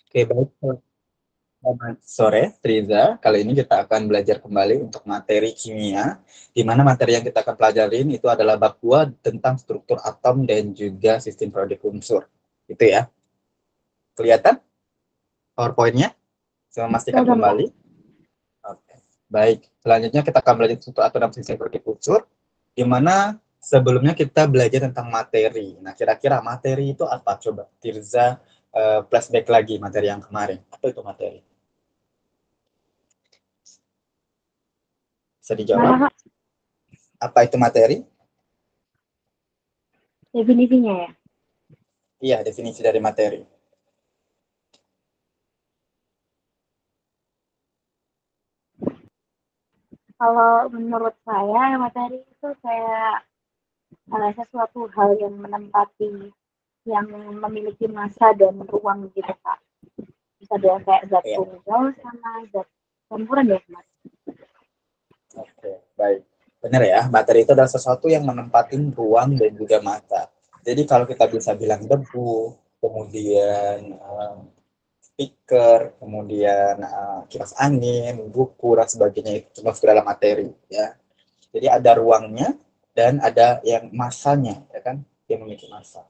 Oke, baik. Selamat sore, Triza. Kali ini kita akan belajar kembali untuk materi kimia, di mana materi yang kita akan pelajarin itu adalah bab 2 tentang struktur atom dan juga sistem periode unsur. Itu ya. Kelihatan PowerPoint-nya? Saya memastikan Kelihatan, Pak. kembali. Oke. Baik, selanjutnya kita akan belajar struktur atom dan sistem periode unsur, di mana sebelumnya kita belajar tentang materi. Nah, kira-kira materi itu apa? Coba Tirza flashback lagi materi yang kemarin. Apa itu materi? Bisa dijawab? Mana, Kak? Apa itu materi? Definisinya ya? Iya, definisi dari materi. Kalau menurut saya, materi itu kayak sesuatu hal yang menempati, yang memiliki massa dan ruang gitu, Kak. Bisa ada kayak zat Iya, tunggal sama zat campuran ya, Mas. oke, baik. Benar ya, materi itu adalah sesuatu yang menempatin ruang dan juga massa. Jadi kalau kita bisa bilang debu, kemudian speaker, kemudian kipas angin, buku, dan sebagainya itu masuk ke dalam materi. Ya. Jadi ada ruangnya dan ada yang massanya, ya kan, yang memiliki massa.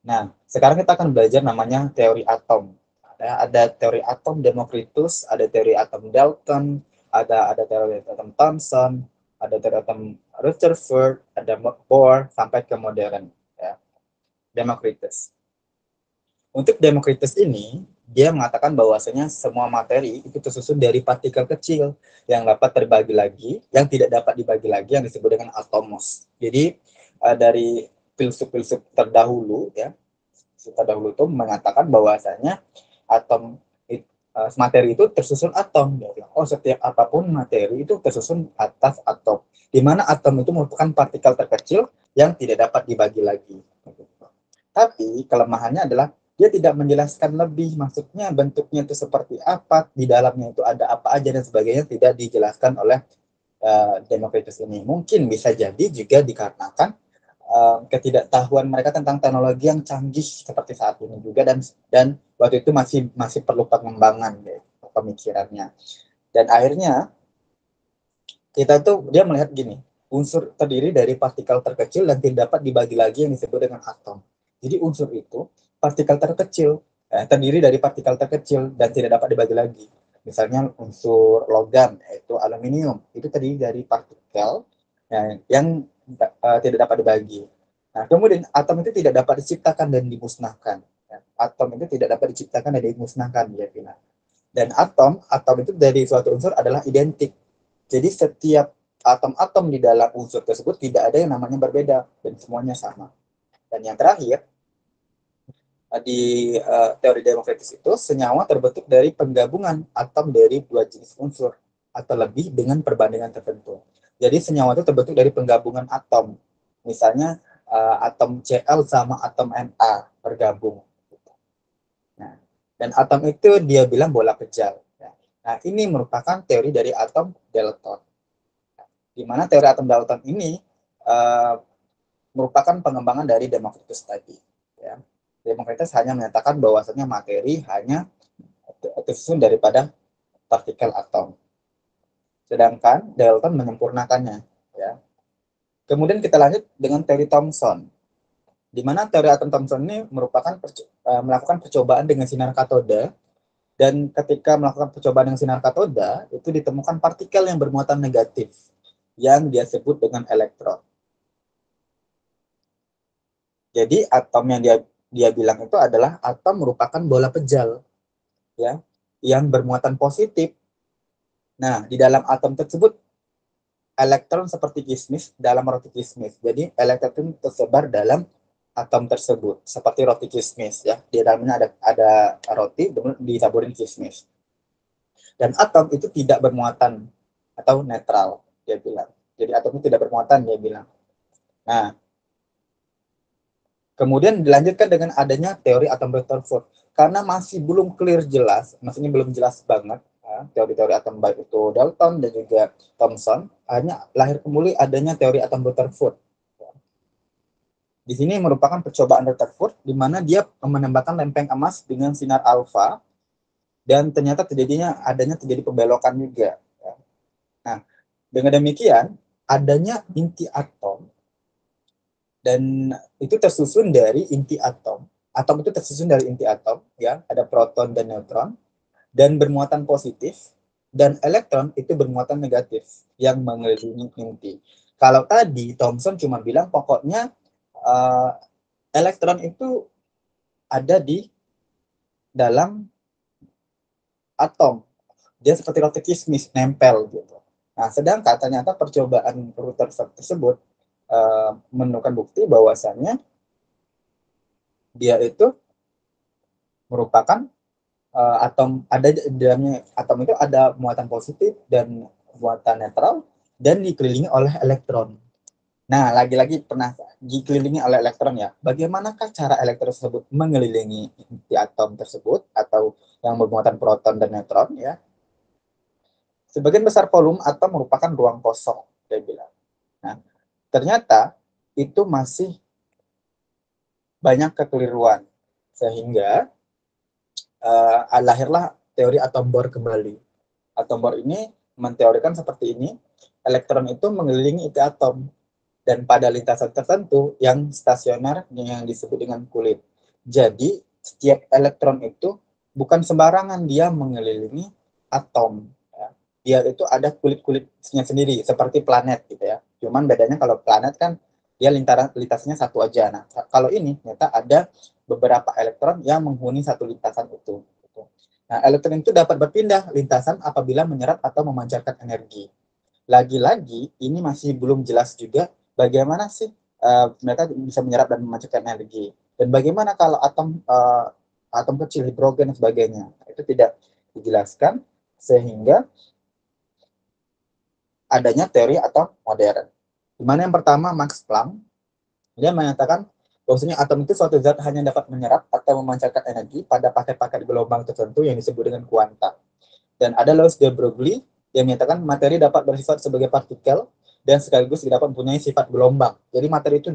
Nah, sekarang kita akan belajar namanya teori atom. Ada teori atom Democritus, ada teori atom Dalton, ada teori atom Thomson, ada teori atom Rutherford, ada Bohr, sampai ke modern. Ya. Democritus. Untuk Democritus ini, dia mengatakan bahwasanya semua materi itu tersusun dari partikel kecil yang dapat terbagi lagi, yang tidak dapat dibagi lagi, yang disebut dengan atomos. Jadi dari filsuf-filsuf terdahulu, ya, terdahulu itu mengatakan bahwasanya atom materi itu tersusun atom. Oh, setiap apapun materi itu tersusun atas atom, di mana atom itu merupakan partikel terkecil yang tidak dapat dibagi lagi. Tapi kelemahannya adalah dia tidak menjelaskan lebih, maksudnya bentuknya itu seperti apa, di dalamnya itu ada apa aja dan sebagainya, tidak dijelaskan oleh Democritus ini. Mungkin bisa jadi juga dikarenakan ketidaktahuan mereka tentang teknologi yang canggih seperti saat ini juga, dan waktu itu masih masih perlu pengembangan deh, pemikirannya. Dan akhirnya kita tuh dia melihat gini, unsur terdiri dari partikel terkecil dan tidak dapat dibagi lagi yang disebut dengan atom. Jadi unsur itu partikel terkecil, terdiri dari partikel terkecil dan tidak dapat dibagi lagi. Misalnya unsur logam, yaitu aluminium, itu terdiri dari partikel yang tidak dapat dibagi. Nah, kemudian atom itu tidak dapat diciptakan dan dimusnahkan. Atom itu tidak dapat diciptakan dan dimusnahkan, dia bilang. Dan atom itu dari suatu unsur adalah identik. Jadi setiap atom-atom di dalam unsur tersebut tidak ada yang namanya berbeda dan semuanya sama. Dan yang terakhir, di teori Demokritis itu, senyawa terbentuk dari penggabungan atom dari dua jenis unsur atau lebih dengan perbandingan tertentu. Jadi senyawa itu terbentuk dari penggabungan atom. Misalnya atom Cl sama atom Na bergabung. Nah, dan atom itu dia bilang bola kejal. Nah, ini merupakan teori dari atom Dalton. Di mana teori atom Dalton ini uh, merupakan pengembangan dari Democritus tadi. Ya. Democritus hanya menyatakan bahwasanya materi hanya tersusun daripada partikel atom. Sedangkan Dalton menyempurnakannya. Ya. Kemudian kita lanjut dengan teori Thomson, di mana teori atom Thomson ini merupakan melakukan percobaan dengan sinar katoda, dan ketika melakukan percobaan dengan sinar katoda itu ditemukan partikel yang bermuatan negatif yang dia sebut dengan elektron. Jadi atom yang dia bilang itu adalah atom merupakan bola pejal, ya, yang bermuatan positif. Nah, di dalam atom tersebut elektron seperti kismis dalam roti kismis. Jadi elektron tersebar dalam atom tersebut seperti roti kismis, ya. Di dalamnya ada roti ditaburin kismis. Dan atom itu tidak bermuatan atau netral, dia bilang. Jadi atom itu tidak bermuatan, dia bilang. Nah, kemudian dilanjutkan dengan adanya teori atom Rutherford. Karena masih belum clear jelas, maksudnya belum jelas banget, teori-teori atom baik itu Dalton dan juga Thomson, hanya lahir kembali adanya teori atom Rutherford. Di sini merupakan percobaan Rutherford, di mana dia menembakkan lempeng emas dengan sinar alfa dan ternyata terjadi pembelokan juga. Ya. Nah, dengan demikian adanya inti atom dan itu tersusun dari inti atom. Atom itu tersusun dari inti atom, ya, ada proton dan neutron dan bermuatan positif, dan elektron itu bermuatan negatif yang mengelilingi inti. Kalau tadi Thomson cuma bilang pokoknya uh, elektron itu ada di dalam atom, dia seperti roti kismis nempel gitu. Nah, sedangkan ternyata percobaan Rutherford tersebut menemukan bukti bahwasannya dia itu merupakan atom, ada di dalamnya atom itu ada muatan positif dan muatan netral dan dikelilingi oleh elektron. Nah, lagi-lagi pernah dikelilingi oleh elektron ya. Bagaimanakah cara elektron tersebut mengelilingi inti atom tersebut atau yang bermuatan proton dan neutron ya? Sebagian besar volume atom merupakan ruang kosong, dia bilang. Nah, ternyata itu masih banyak kekeliruan sehingga lahirlah teori atom Bohr kembali. Atom Bohr ini menteorikan seperti ini, elektron itu mengelilingi inti atom dan pada lintasan tertentu yang stasioner yang disebut dengan kulit. Jadi setiap elektron itu bukan sembarangan dia mengelilingi atom. Ya. Dia itu ada kulit-kulitnya sendiri seperti planet gitu ya. Cuman bedanya kalau planet kan dia lintasannya satu aja. Nah, kalau ini ternyata ada beberapa elektron yang menghuni satu lintasan itu. Nah, elektron itu dapat berpindah lintasan apabila menyerap atau memancarkan energi. Lagi-lagi ini masih belum jelas juga bagaimana sih mereka bisa menyerap dan memancarkan energi, dan bagaimana kalau atom kecil, hidrogen dan sebagainya, itu tidak dijelaskan sehingga adanya teori atom modern. Dimana yang pertama Max Planck, dia menyatakan bahwasanya atom itu suatu zat hanya dapat menyerap atau memancarkan energi pada paket-paket gelombang tertentu yang disebut dengan kuanta. Dan ada Louis de Broglie yang menyatakan materi dapat bersifat sebagai partikel dan sekaligus dapat mempunyai sifat gelombang. Jadi materi itu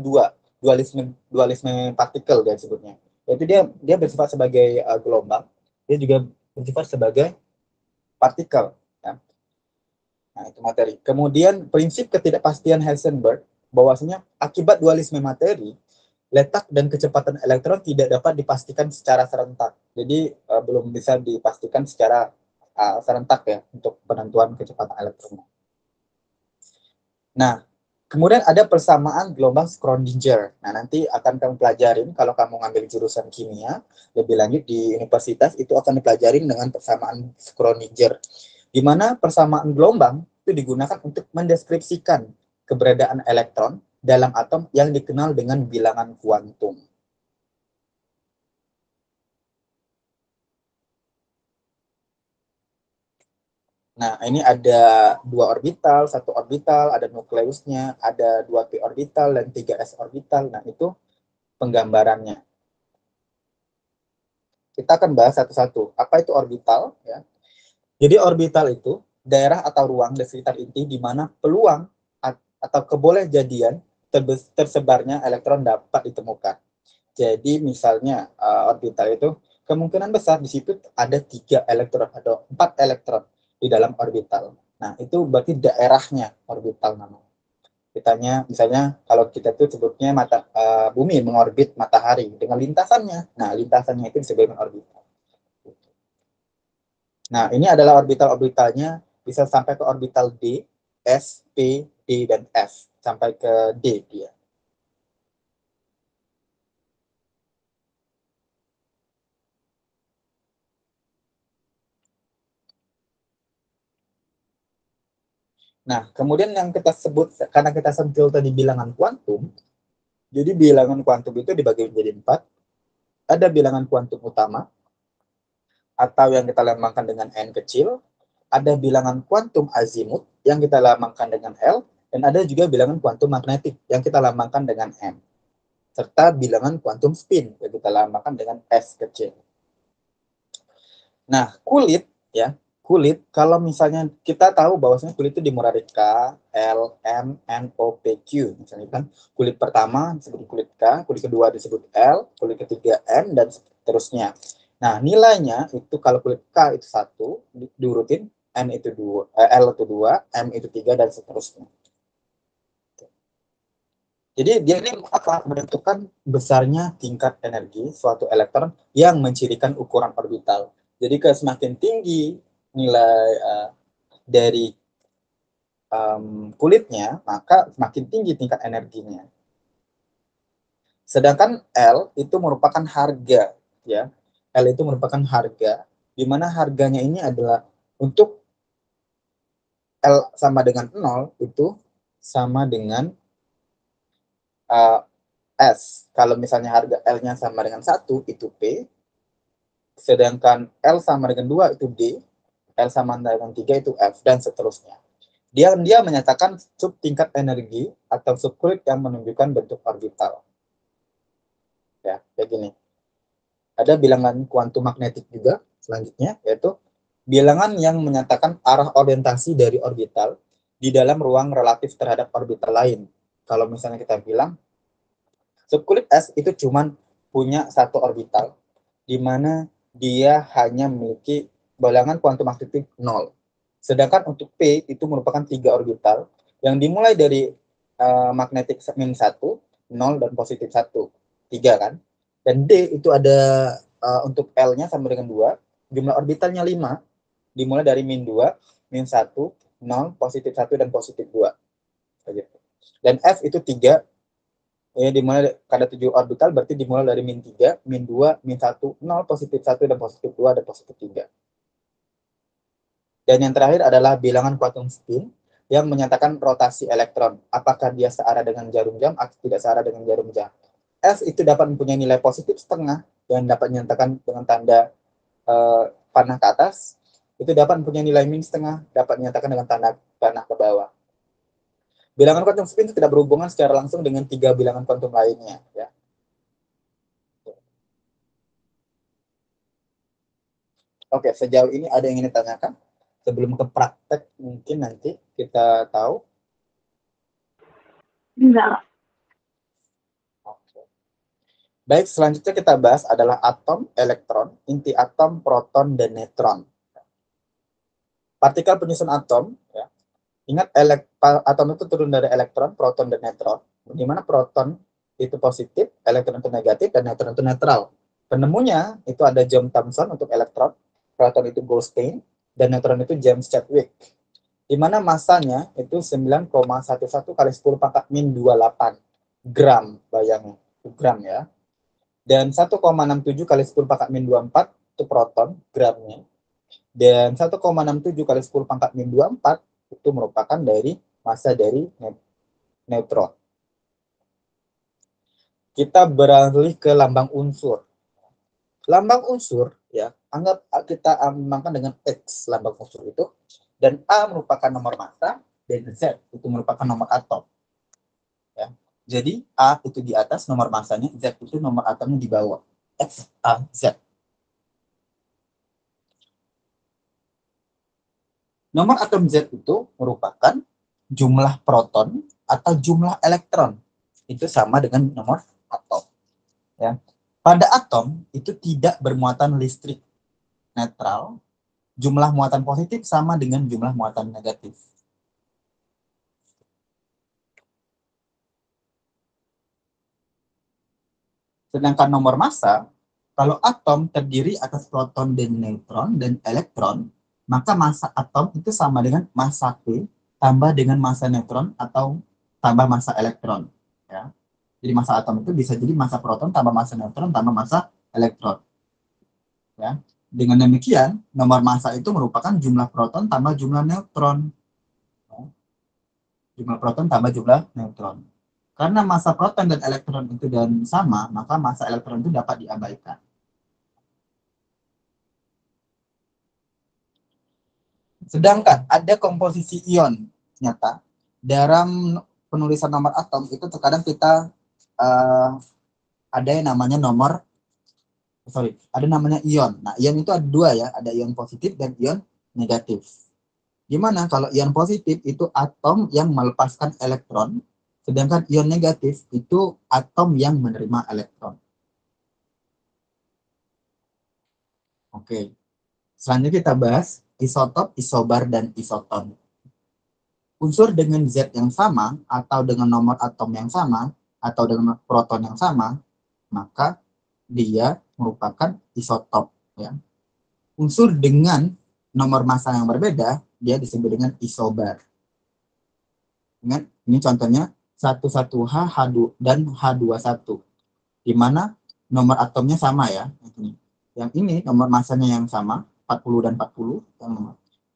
dualisme partikel dia sebutnya. Yaitu dia bersifat sebagai gelombang, dia juga bersifat sebagai partikel. Ya. Nah, itu materi. Kemudian prinsip ketidakpastian Heisenberg bahwasanya akibat dualisme materi, letak dan kecepatan elektron tidak dapat dipastikan secara serentak. Jadi belum bisa dipastikan secara serentak ya untuk penentuan kecepatan elektron. Nah, kemudian ada persamaan gelombang Schrödinger. Nah, nanti akan kamu pelajarin kalau kamu ngambil jurusan kimia lebih lanjut di universitas, itu akan dipelajarin dengan persamaan Schrödinger, di mana persamaan gelombang itu digunakan untuk mendeskripsikan keberadaan elektron dalam atom yang dikenal dengan bilangan kuantum. Nah, ini ada 2 orbital, 1 orbital, ada nukleusnya, ada 2p orbital dan 3s orbital. Nah, itu penggambarannya. Kita akan bahas satu-satu. Apa itu orbital? Ya. Jadi orbital itu daerah atau ruang di sekitar inti di mana peluang atau kebolehjadian tersebarnya elektron dapat ditemukan. Jadi misalnya orbital itu kemungkinan besar di situ ada 3 elektron atau 4 elektron di dalam orbital. Nah, itu berarti daerahnya orbital namanya. Kitanya misalnya kalau kita tuh sebutnya bumi mengorbit matahari dengan lintasannya. Nah, lintasannya itu disebut dengan orbital. Nah, ini adalah orbital-orbitalnya, bisa sampai ke orbital D, S, P, D, dan F. Sampai ke D dia. Nah, kemudian yang kita sebut, karena kita sentil tadi bilangan kuantum, jadi bilangan kuantum itu dibagi menjadi 4. Ada bilangan kuantum utama, atau yang kita lambangkan dengan N kecil. Ada bilangan kuantum azimut, yang kita lambangkan dengan L. Dan ada juga bilangan kuantum magnetik, yang kita lambangkan dengan M. Serta bilangan kuantum spin, yang kita lambangkan dengan S kecil. Nah, kulit, kalau misalnya kita tahu bahwasanya kulit itu dimulai dari K, L, M, N, O, P, Q. Misalnya kan, kulit pertama disebut kulit K, kulit kedua disebut L, kulit ketiga M, dan seterusnya. Nah, nilainya itu kalau kulit K itu 1, diurutin, N itu 2, L itu 2, M itu 3, dan seterusnya. Jadi dia ini akan menentukan besarnya tingkat energi suatu elektron yang mencirikan ukuran orbital. Jadi semakin tinggi nilai dari kulitnya, maka semakin tinggi tingkat energinya. Sedangkan L itu merupakan harga, ya. L itu merupakan harga, di mana harganya ini adalah untuk L sama dengan 0 itu sama dengan S. Kalau misalnya harga L-nya sama dengan 1 itu P, sedangkan L sama dengan 2 itu D, L sama dengan 3 itu F, dan seterusnya. Dia menyatakan sub tingkat energi atau subkulit yang menunjukkan bentuk orbital. Ya, kayak gini. Ada bilangan kuantum magnetik juga selanjutnya, yaitu bilangan yang menyatakan arah orientasi dari orbital di dalam ruang relatif terhadap orbital lain. Kalau misalnya kita bilang subkulit S itu cuma punya satu orbital, di mana dia hanya memiliki bilangan kuantum magnetik 0. Sedangkan untuk P itu merupakan 3 orbital yang dimulai dari magnetik min 1, 0, dan positif 1. 3 kan? Dan D itu ada untuk L-nya sama dengan 2, jumlah orbitalnya 5, dimulai dari min 2, min 1, 0, positif 1, dan positif 2. Dan F itu 3, ya, dimulai ada 7 orbital, berarti dimulai dari min 3, min 2, min 1, 0, positif 1, dan positif 2, dan positif 3. Dan yang terakhir adalah bilangan kuantum spin yang menyatakan rotasi elektron. Apakah dia searah dengan jarum jam atau tidak searah dengan jarum jam. S itu dapat mempunyai nilai positif setengah dan dapat dinyatakan dengan tanda panah ke atas. Itu dapat mempunyai nilai min setengah, dapat dinyatakan dengan tanda panah ke bawah. Bilangan kuantum spin tidak berhubungan secara langsung dengan 3 bilangan kuantum lainnya. Ya. Oke, sejauh ini ada yang ingin ditanyakan? Sebelum ke praktek, mungkin nanti kita tahu. Enggak. Baik, selanjutnya kita bahas adalah atom, elektron, inti atom, proton, dan neutron. Partikel penyusun atom, ya. Ingat, atom itu turun dari elektron, proton, dan neutron. Di mana proton itu positif, elektron itu negatif, dan neutron itu netral. Penemunya itu ada John Thomson untuk elektron, proton itu Goldstein, dan neutron itu James Chadwick. Di mana masanya itu 9,11 kali 10 pangkat min 28 gram, bayangin, gram ya. Dan 1,67 kali 10 pangkat min 24 itu proton, gramnya. Dan 1,67 kali 10 pangkat min 24 itu merupakan dari massa dari neutron. Kita beralih ke lambang unsur. Lambang unsur, ya, anggap kita lambangkan dengan X lambang unsur itu, dan A merupakan nomor massa, dan Z itu merupakan nomor atom. Ya. Jadi A itu di atas nomor massanya, Z itu nomor atomnya di bawah. X, A, Z. Nomor atom Z itu merupakan jumlah proton atau jumlah elektron. Itu sama dengan nomor atom. Ya. Pada atom itu tidak bermuatan listrik, netral. Jumlah muatan positif sama dengan jumlah muatan negatif. Sedangkan nomor massa, kalau atom terdiri atas proton dan neutron dan elektron, maka massa atom itu sama dengan massa P tambah dengan massa neutron atau tambah massa elektron. Ya. Jadi massa atom itu bisa jadi massa proton tambah massa neutron tambah massa elektron. Ya. Dengan demikian, nomor massa itu merupakan jumlah proton tambah jumlah neutron. Ya. Jumlah proton tambah jumlah neutron. Karena massa proton dan elektron itu dan sama, maka massa elektron itu dapat diabaikan. Sedangkan ada komposisi ion, ternyata dalam penulisan nomor atom itu terkadang kita ada yang namanya ada namanya ion. Nah, ion itu ada dua ya, ada ion positif dan ion negatif. Gimana kalau ion positif itu atom yang melepaskan elektron, sedangkan ion negatif itu atom yang menerima elektron. Oke. Selanjutnya kita bahas isotop, isobar, dan isoton. Unsur dengan Z yang sama, atau dengan nomor atom yang sama, atau dengan proton yang sama, maka dia merupakan isotop. Ya. Unsur dengan nomor massa yang berbeda, dia disebut dengan isobar. Ingat, ini contohnya 11H, H2, dan H21. Di mana nomor atomnya sama ya. Yang ini nomor massanya yang sama, 40 dan 40.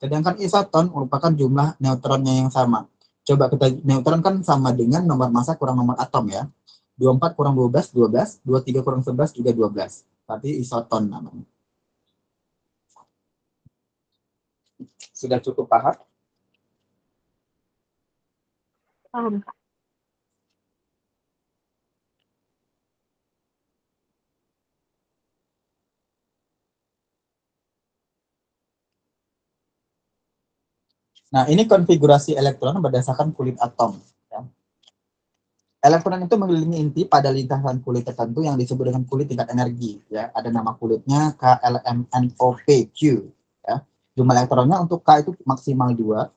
Sedangkan isoton merupakan jumlah neutronnya yang sama. Coba kita, neutron kan sama dengan nomor massa kurang nomor atom ya. 24 kurang 12, 12. 23 kurang 11 juga 12. Berarti isoton namanya. Sudah cukup paham? Paham, Kak. Nah, ini konfigurasi elektron berdasarkan kulit atom. Ya. Elektron itu mengelilingi inti pada lintasan kulit tertentu yang disebut dengan kulit tingkat energi. Ya, ada nama kulitnya KLMNOPQ. Ya. Jumlah elektronnya untuk K itu maksimal 2,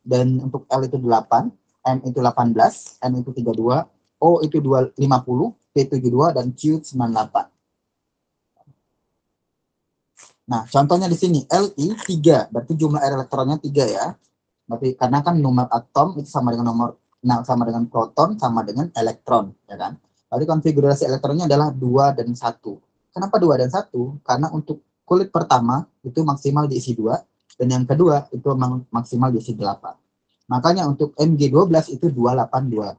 dan untuk L itu 8, M itu 18, N itu 32, O itu 50, P 72, dan Q 98. Nah, contohnya di sini Li 3, berarti jumlah elektronnya 3 ya. Berarti karena kan nomor atom itu sama dengan nomor, nah, sama dengan proton sama dengan elektron, ya kan? Berarti konfigurasi elektronnya adalah 2 dan 1. Kenapa 2 dan 1? Karena untuk kulit pertama itu maksimal diisi 2, dan yang kedua itu maksimal diisi 8. Makanya untuk Mg12 itu 282,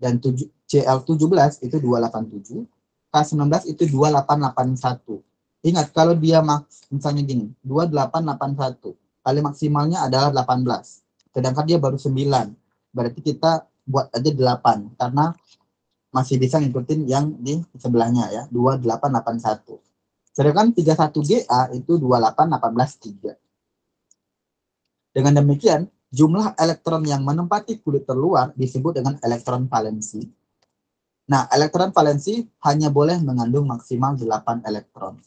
dan Cl17 itu 287, K19 itu 2881. Ingat, kalau dia misalnya gini, 2881 kali maksimalnya adalah 18, sedangkan dia baru 9, berarti kita buat aja 8 karena masih bisa ngikutin yang di sebelahnya ya, 2881. Sedangkan 31Ga itu 28183. Dengan demikian, jumlah elektron yang menempati kulit terluar disebut dengan elektron valensi. Nah, elektron valensi hanya boleh mengandung maksimal 8 elektron.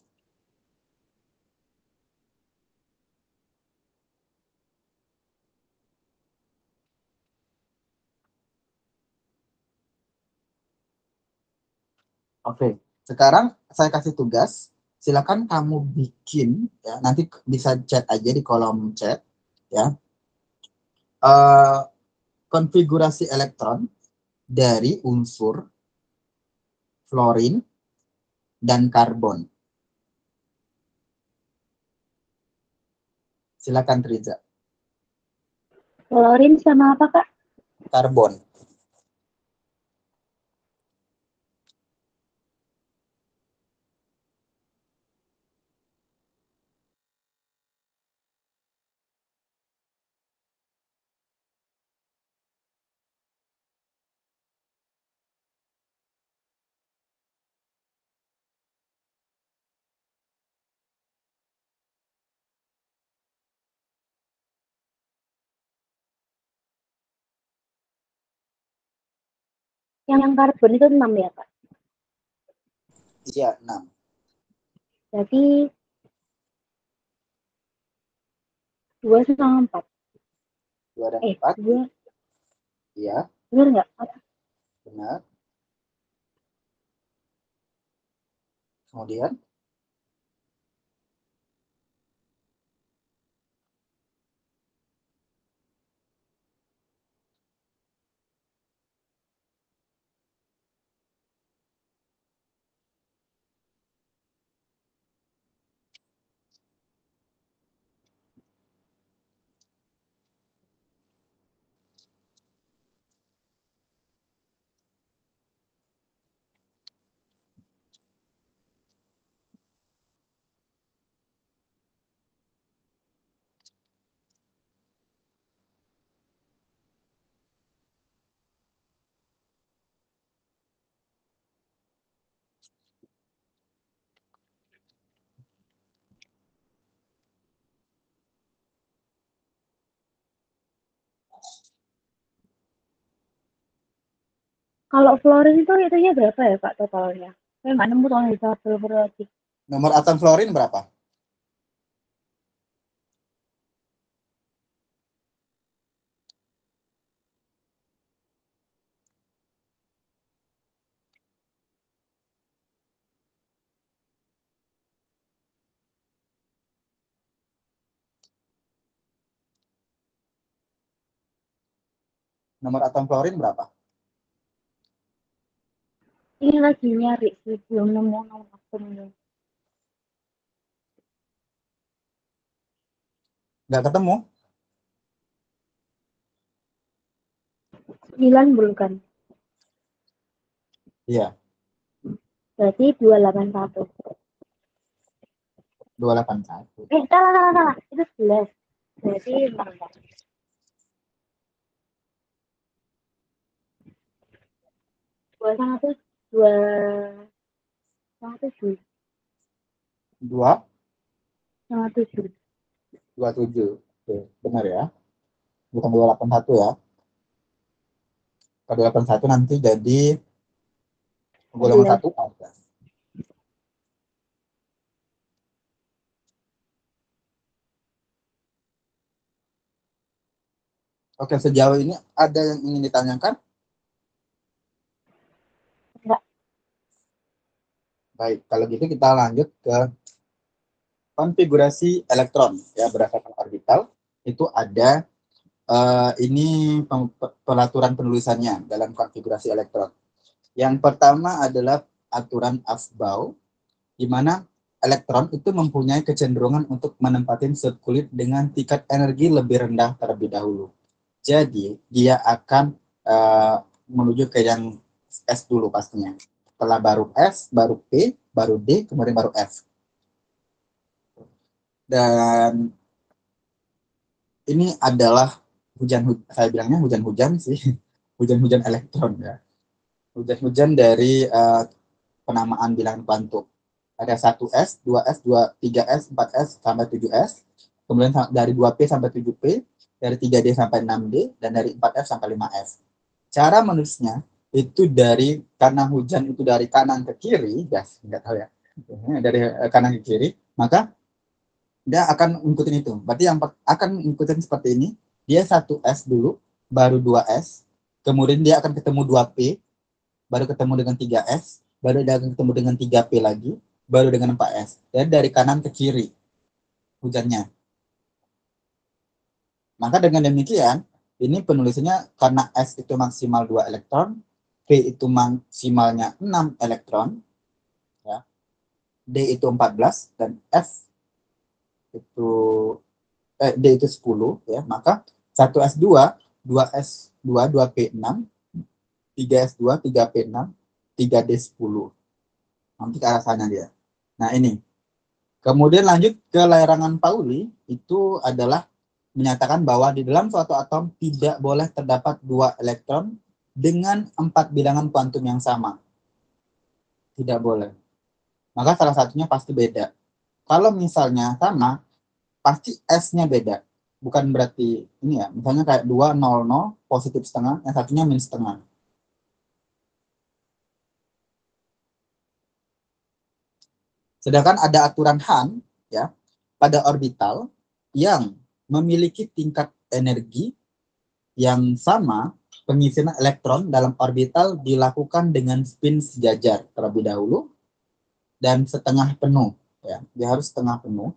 Oke, sekarang saya kasih tugas. Silakan kamu bikin, ya, nanti bisa chat aja di kolom chat, ya. Konfigurasi elektron dari unsur fluorin dan karbon. Silakan Triza. Fluorin sama apa, Kak? Karbon. Yang karbon itu 6 ya, Kak? Iya, 6. Berarti 2 sama 4. 2 dan 4. 2. Iya, Benar nggak? benar. Kemudian, Kalau fluorin itu itunya berapa ya, Kak, totalnya? Saya nggak nemu soalnya di tabel berarti. nomor atom fluorin berapa? Nomor atom klorin berapa? Ini lagi nyari sih, belum nemu nomor atomnya. Nggak ketemu? 9 bukan? Iya, Berarti 281. 281. Salah. Itu 11. Berarti bentar. 21, 2, 2, 7. 27. Oke, benar ya. Bukan 281 ya. Kalau 281 nanti jadi golongan 11. 1 ada. Oke, sejauh ini ada yang ingin ditanyakan? Enggak. Baik, kalau gitu kita lanjut ke konfigurasi elektron. Ya, berdasarkan orbital, itu ada ini peraturan penulisannya dalam konfigurasi elektron. Yang pertama adalah aturan Aufbau, di mana elektron itu mempunyai kecenderungan untuk menempatkan sirkuit dengan tingkat energi lebih rendah terlebih dahulu. Jadi, dia akan menuju ke yang S dulu pastinya. Setelah baru S, baru P, baru D, kemudian baru F. Dan ini adalah saya bilangnya hujan-hujan sih, hujan-hujan elektron ya. Hujan-hujan dari penamaan bilangan kuantum. Ada 1S, 2S, 3S, 4S, sampai 7S. Kemudian dari 2P sampai 7P, dari 3D sampai 6D, dan dari 4F sampai 5F. Cara menulisnya itu karena hujan itu dari kanan ke kiri, ya nggak tahu ya, dari kanan ke kiri, maka dia akan ngikutin itu. Berarti yang akan ngikutin seperti ini, dia 1S dulu, baru 2S, kemudian dia akan ketemu 2P, baru ketemu dengan 3S, baru dia akan ketemu dengan 3P lagi, baru dengan 4S. Dan dari kanan ke kiri hujannya. Maka dengan demikian, ini penulisannya karena S itu maksimal 2 elektron, P itu maksimalnya 6 elektron, ya. D itu 14, dan F itu D itu 10, ya. Maka 1S2, 2S2, 2P6, 3S2, 3P6, 3D10. Nanti ke arah sana dia. Nah, ini. Kemudian lanjut ke larangan Pauli, itu adalah menyatakan bahwa di dalam suatu atom tidak boleh terdapat 2 elektron dengan 4 bilangan kuantum yang sama. Tidak boleh. Maka salah satunya pasti beda. Kalau misalnya sama, pasti S-nya beda. Bukan berarti ini ya, misalnya kayak 2, 0, 0, positif setengah, yang satunya minus setengah. Sedangkan ada aturan Hahn ya, pada orbital yang memiliki tingkat energi yang sama, pengisian elektron dalam orbital dilakukan dengan spin sejajar terlebih dahulu dan setengah penuh. Ya, dia harus setengah penuh.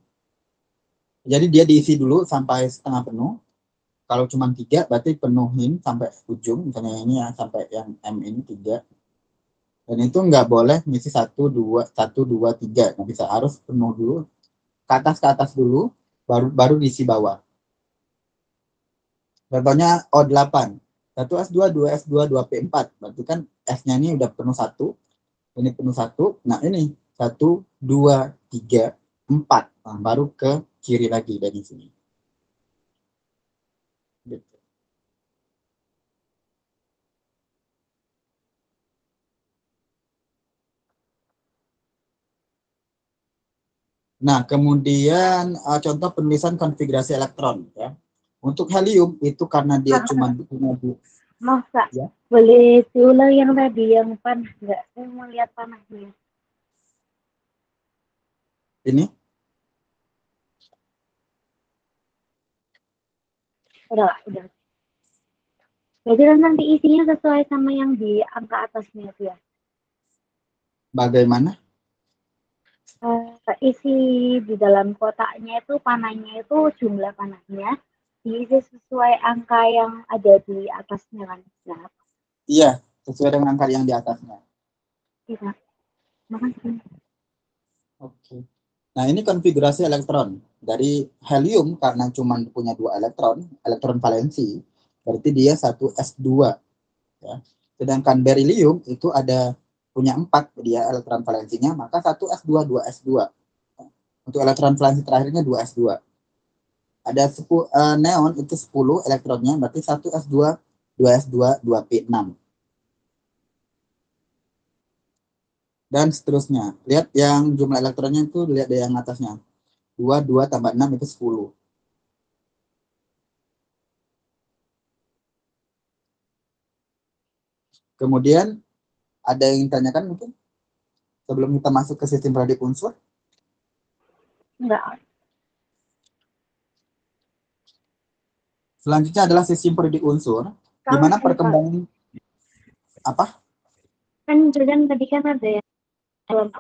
Jadi dia diisi dulu sampai setengah penuh. Kalau cuma 3, berarti penuhin sampai ujung. Misalnya ini ya, sampai yang M ini 3. Dan itu nggak boleh ngisi 1, 2, 1, 2, 3. Nggak bisa, harus penuh dulu. Ke atas dulu, baru diisi bawah. Contohnya O8. 1S2, 2S2, 2P4. Berarti kan S-nya ini udah penuh 1. Ini penuh 1. Nah ini 1, 2, 3, 4. Nah, baru ke kiri lagi dari sini. Gitu. Nah, kemudian contoh penulisan konfigurasi elektron ya. Untuk helium itu karena dia cuma Masa ya. boleh diulang yang tadi yang panas nggak? Saya mau lihat panasnya. Ini Udah. Jadi nanti isinya sesuai sama yang di angka atasnya itu ya. bagaimana? Isi di dalam kotaknya itu panahnya itu jumlah panahnya Jadi sesuai angka yang ada di atasnya kan. Nah, Iya, sesuai dengan angka yang di atasnya. iya. Makasih. Oke. Nah, ini konfigurasi elektron. Dari helium karena cuma punya 2 elektron, elektron valensi, berarti dia 1s2. Ya. Sedangkan berilium itu ada punya 4 dia elektron valensinya, maka 1s2, 2s2. Untuk elektron valensi terakhirnya 2s2. Ada neon itu 10 elektronnya, berarti 1s2, 2s2, 2p6. Dan seterusnya. Lihat yang jumlah elektronnya itu, lihat yang atasnya. 2 tambah 6 itu 10. Kemudian ada yang ditanyakan mungkin sebelum kita masuk ke sistem periodik unsur? Enggak. Selanjutnya adalah sistem periodik unsur, di mana perkembangan apa? Kan tadi kan ada ya dalam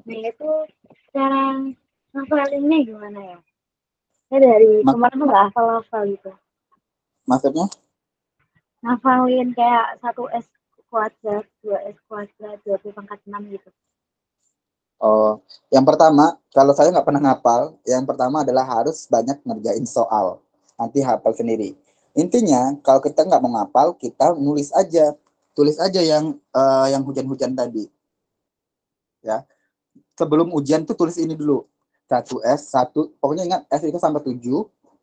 nah itu cara ngafalinnya gimana ya? Saya dari kemarin tuh nggak hafal-hafal gitu. Maksudnya? Ngafalin kayak 1S kuadrat, 2S kuadrat, 2p pangkat 6 gitu. Oh, yang pertama, kalau saya nggak pernah ngapal, yang pertama adalah harus banyak ngerjain soal. Nanti hafal sendiri. Intinya, kalau kita nggak mau ngapal, kita nulis aja. Tulis aja yang hujan-hujan tadi. Ya. Sebelum ujian tuh tulis ini dulu. 1S, 1, pokoknya ingat S itu sampai 7,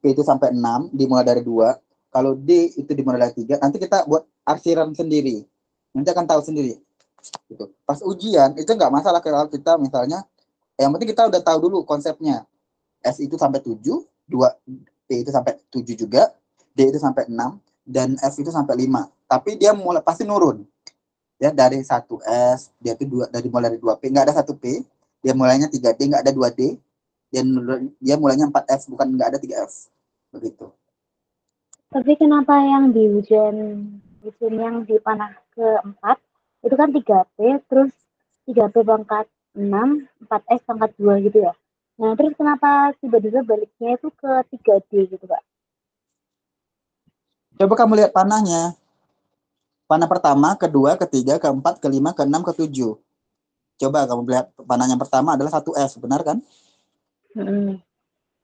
P itu sampai 6, dimulai dari 2. Kalau D itu dimulai dari 3, nanti kita buat arsiran sendiri. Nanti akan tahu sendiri. Gitu. Pas ujian, itu nggak masalah kalau kita misalnya, yang penting kita udah tahu dulu konsepnya. S itu sampai 7, 2, P itu sampai 7 juga, D itu sampai 6, dan F itu sampai 5. Tapi dia mulai pasti nurun. Ya, dari 1S, dia itu dari mulai dari 2P, nggak ada 1P, dia mulainya 3D, nggak ada 2D, dan dia mulainya 4F, bukan nggak ada 3F. Begitu. Tapi kenapa yang di ujian yang di panah keempat itu kan 3P, terus 3P pangkat 6, 4S pangkat 2 gitu ya. Nah, terus kenapa tiba-tiba baliknya itu ke 3D gitu, Kak? Coba kamu lihat panahnya. Panah pertama, kedua, ketiga, keempat, kelima, keenam, ketujuh. Coba kamu lihat panah yang pertama adalah 1S, benar kan?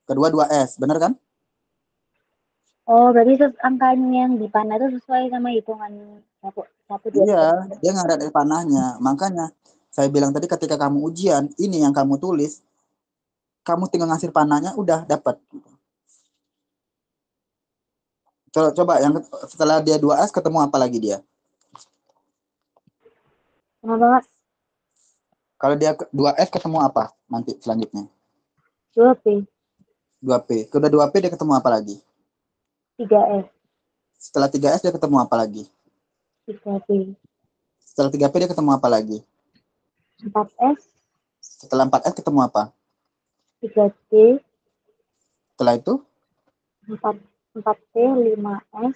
Kedua 2S, benar kan? Oh, berarti angkanya yang di panah itu sesuai sama hitungan satu dua Iya, tiga. dia nggak ada panahnya. Makanya saya bilang tadi ketika kamu ujian, ini yang kamu tulis, kamu tinggal ngasih panahnya, udah dapat. Coba yang setelah dia 2S ketemu apa lagi dia? Kenapa, Kak? Kalau dia 2S ketemu apa nanti selanjutnya? 2P, 2P. Kalau 2P dia ketemu apa lagi? 3S, Setelah 3S dia ketemu apa lagi? 3P, Setelah 3P dia ketemu apa lagi? 4S, Setelah 4S ketemu apa? 3D, Setelah itu? 4, 4P, 5S,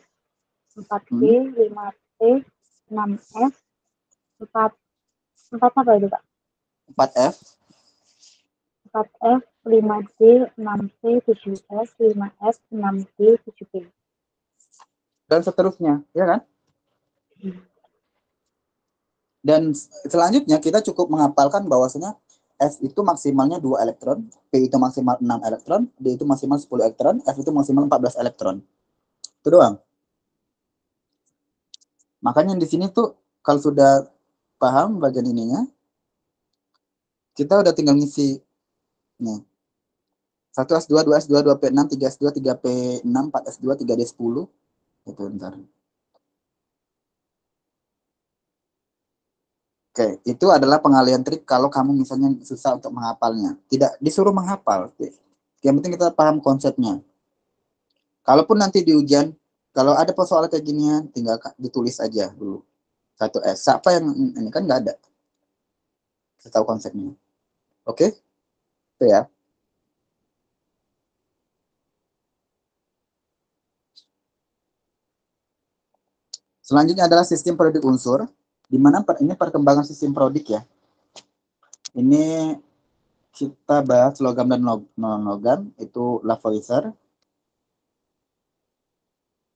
4B, 5P, 6S, 4, 4 apa itu, Kak? 4F. 4F, 5D, 6P, 7S, 5F, 6D, 7P. Dan seterusnya, ya kan? Dan selanjutnya kita cukup menghafalkan bahwasanya S itu maksimalnya 2 elektron, P itu maksimal 6 elektron, D itu maksimal 10 elektron, F itu maksimal 14 elektron. Itu doang. Makanya di sini tuh kalau sudah paham bagian ininya, kita udah tinggal ngisi nih. 1S2, 2S2, 2P6, 3S2, 3P6, 4S2, 3D10. Itu ntar. Oke, itu adalah pengalian trik kalau kamu misalnya susah untuk menghafalnya. Tidak disuruh menghafal. Yang penting kita paham konsepnya. Kalaupun nanti di ujian, kalau ada persoalan kayak ginian, tinggal ditulis aja dulu. 1S. Siapa yang ini kan nggak ada. Kita tahu konsepnya. Oke? Itu ya. Selanjutnya adalah sistem periodik unsur, di mana ini perkembangan sistem periodik ya. Ini kita bahas logam dan non-logam, itu Lavoisier.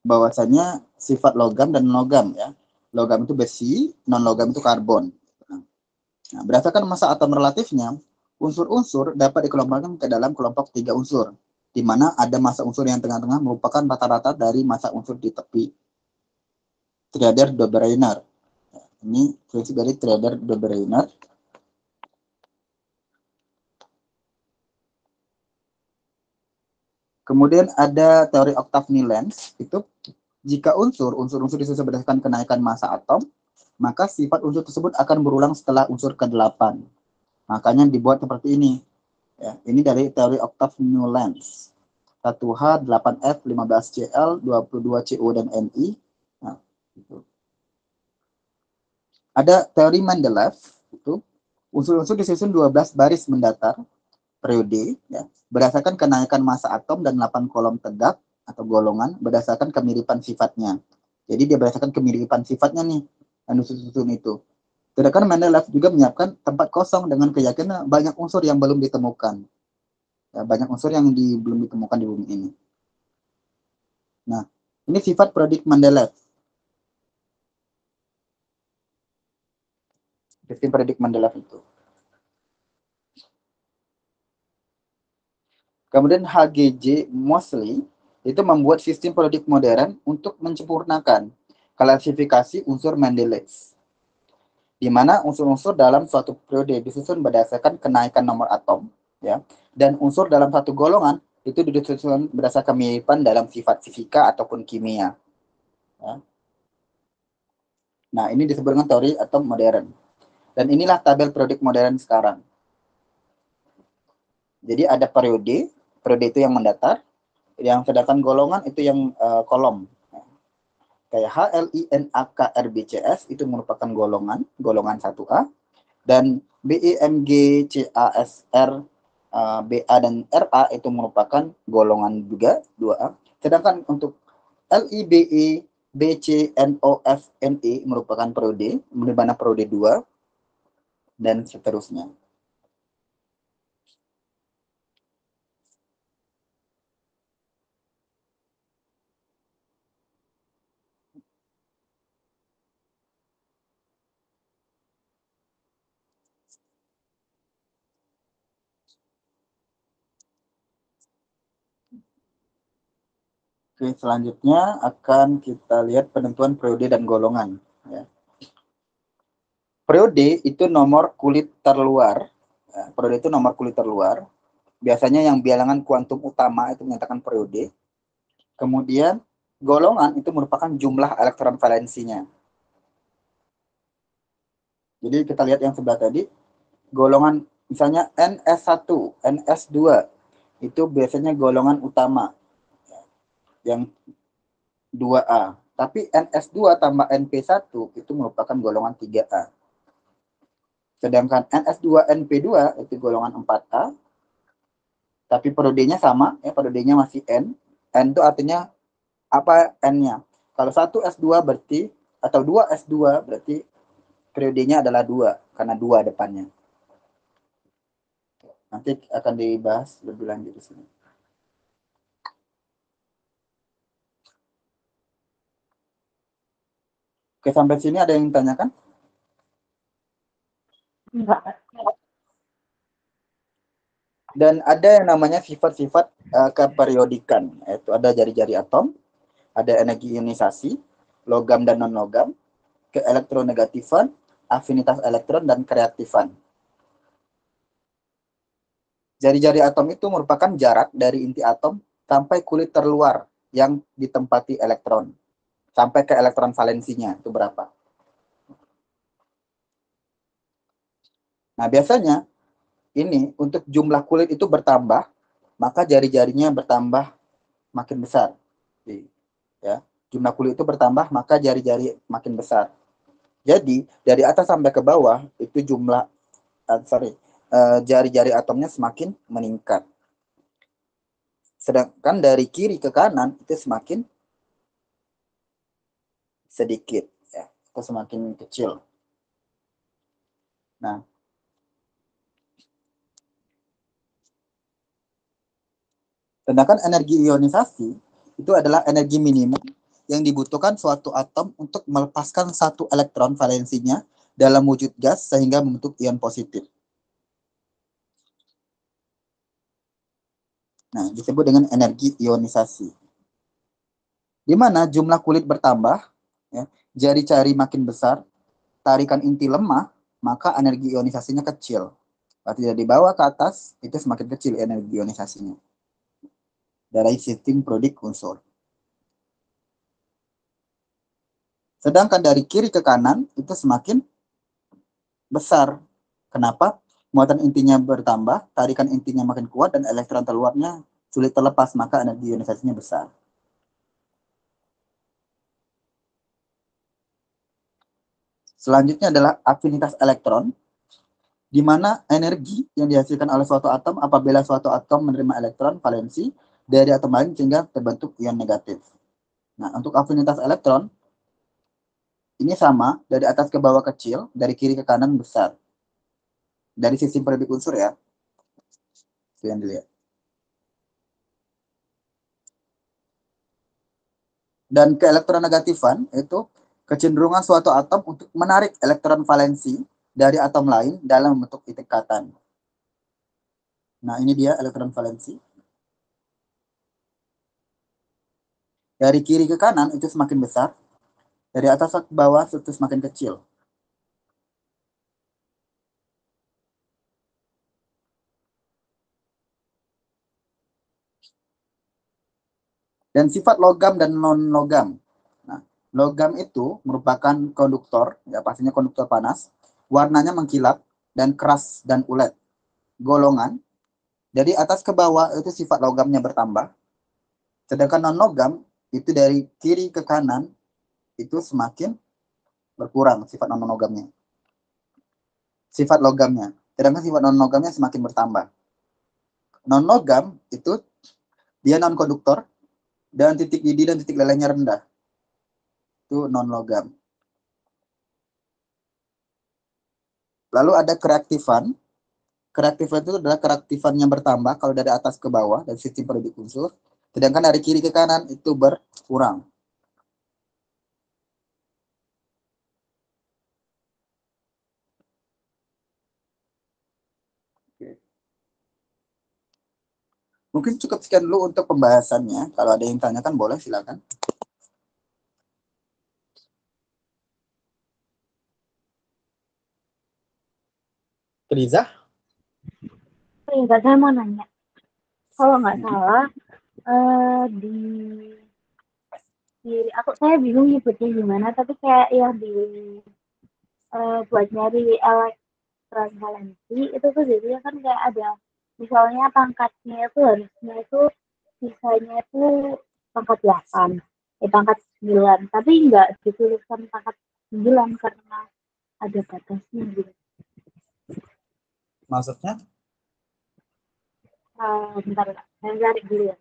bahwasanya sifat logam dan logam ya. Logam itu besi, non logam itu karbon. Nah, berdasarkan massa atom relatifnya, unsur-unsur dapat dikelompokkan ke dalam kelompok 3 unsur, di mana ada massa unsur yang tengah-tengah merupakan rata-rata dari massa unsur di tepi. Schroeder-Dobereiner. Ini prinsip dari Schroeder-Dobereiner. Kemudian ada teori Octave-Nilens, itu jika unsur-unsur disusun berdasarkan kenaikan massa atom, maka sifat unsur tersebut akan berulang setelah unsur ke-8. Makanya dibuat seperti ini. Ya, ini dari teori Octave-Nilens. 1H, 8F, 15Cl, 22Cu dan Ni. Nah, gitu. Ada teori Mendeleev, itu unsur-unsur disusun 12 baris mendatar periode ya, berdasarkan kenaikan massa atom dan 8 kolom tegak atau golongan berdasarkan kemiripan sifatnya. Jadi dia berdasarkan kemiripan sifatnya nih yang disusun itu. Sedangkan Mendeleev juga menyiapkan tempat kosong dengan keyakinan banyak unsur yang belum ditemukan. Ya, banyak unsur yang belum ditemukan di bumi ini. Nah, ini sifat periodik Mendeleev. Sistem periodik Mendeleev itu. Kemudian HGJ Moseley itu membuat sistem periodik modern untuk menyempurnakan klasifikasi unsur Mendeleev, di mana unsur-unsur dalam suatu periode disusun berdasarkan kenaikan nomor atom, ya, dan unsur dalam satu golongan itu disusun berdasarkan kemiripan dalam sifat fisika ataupun kimia. Ya. Nah, ini disebut dengan teori atom modern. Dan inilah tabel periodik modern sekarang. Jadi ada periode itu yang mendatar, yang sedangkan golongan itu yang kolom. Kayak HLINAKRBCS itu merupakan golongan 1A, dan BEMGCASR BA dan RA itu merupakan golongan juga 2A. Sedangkan untuk LIBE BCNOFNE merupakan periode, di mana periode 2 dan seterusnya. Oke, selanjutnya akan kita lihat penentuan periode dan golongan. Ya. Periode itu nomor kulit terluar. Ya, periode itu nomor kulit terluar. Biasanya yang bilangan kuantum utama itu menyatakan periode. Kemudian golongan itu merupakan jumlah elektron valensinya. Jadi kita lihat yang sebelah tadi, golongan misalnya NS1, NS2 itu biasanya golongan utama yang 2A. Tapi NS2 tambah NP1 itu merupakan golongan 3A. Sedangkan NS2-NP2 itu golongan 4A. Tapi periodenya sama, ya periodenya masih N. N itu artinya apa N-nya? Kalau 1S2 berarti, atau 2S2 berarti periodenya adalah 2, karena 2 depannya. Nanti akan dibahas lebih lanjut di sini. Oke, sampai sini ada yang ditanyakan? Enggak. Dan ada yang namanya sifat-sifat keperiodikan, yaitu ada jari-jari atom, ada energi ionisasi, logam dan non-logam, keelektronegatifan, afinitas elektron, dan kereaktifan. Jari-jari atom itu merupakan jarak dari inti atom sampai kulit terluar yang ditempati elektron. Sampai ke elektron valensinya, itu berapa. Nah, biasanya ini untuk jumlah kulit itu bertambah, maka jari-jarinya bertambah makin besar. Ya, jumlah kulit itu bertambah, maka jari-jari makin besar. Jadi dari atas sampai ke bawah itu jumlah jari-jari atomnya semakin meningkat. Sedangkan dari kiri ke kanan itu semakin sedikit, ya, atau semakin kecil. Nah, sedangkan energi ionisasi itu adalah energi minimum yang dibutuhkan suatu atom untuk melepaskan satu elektron valensinya dalam wujud gas sehingga membentuk ion positif. Nah, disebut dengan energi ionisasi. Di mana jumlah kulit bertambah, ya, jari-jari makin besar, tarikan inti lemah, maka energi ionisasinya kecil. Berarti dari bawah ke atas, itu semakin kecil energi ionisasinya. Dari sistem produk unsur. Sedangkan dari kiri ke kanan, itu semakin besar. Kenapa? Muatan intinya bertambah, tarikan intinya makin kuat, dan elektron terluarnya sulit terlepas, maka energi ionisasinya besar. Selanjutnya adalah afinitas elektron, di mana energi yang dihasilkan oleh suatu atom apabila suatu atom menerima elektron valensi dari atom lain sehingga terbentuk ion negatif. Nah, untuk afinitas elektron, ini sama, dari atas ke bawah kecil, dari kiri ke kanan besar. Dari sistem periode unsur ya. Itu yang dilihat. Dan keelektronegatifan itu kecenderungan suatu atom untuk menarik elektron valensi dari atom lain dalam bentuk ikatan. Nah, ini dia elektron valensi. Dari kiri ke kanan itu semakin besar, dari atas ke bawah itu semakin kecil. Dan sifat logam dan non-logam. Nah, logam itu merupakan konduktor, ya pastinya konduktor panas, warnanya mengkilap dan keras dan ulet. Golongan, dari atas ke bawah itu sifat logamnya bertambah, sedangkan non-logam itu dari kiri ke kanan itu semakin berkurang sifat non-logamnya. Sifat logamnya, sedangkan sifat non-logamnya semakin bertambah. Non-logam itu dia non-konduktor dan titik didih dan titik lelehnya rendah. Itu non-logam. Lalu ada kereaktifan. Kereaktifan itu adalah kereaktifan yang bertambah kalau dari atas ke bawah dari sistem periode unsur, sedangkan dari kiri ke kanan itu berkurang. Mungkin cukup sekian dulu untuk pembahasannya. Kalau ada yang tanyakan boleh silakan. Riza? Enggak, saya mau nanya. Kalau nggak salah, di saya bingung nyebutnya gimana, tapi kayak yang buat nyari elektron valensi itu tuh jadinya kan kayak ada misalnya pangkatnya itu harusnya itu sisanya itu pangkat 8, pangkat 9, tapi nggak dituliskan pangkat 9 karena ada batasnya gitu. Maksudnya? Bentar, saya cari dulu ya.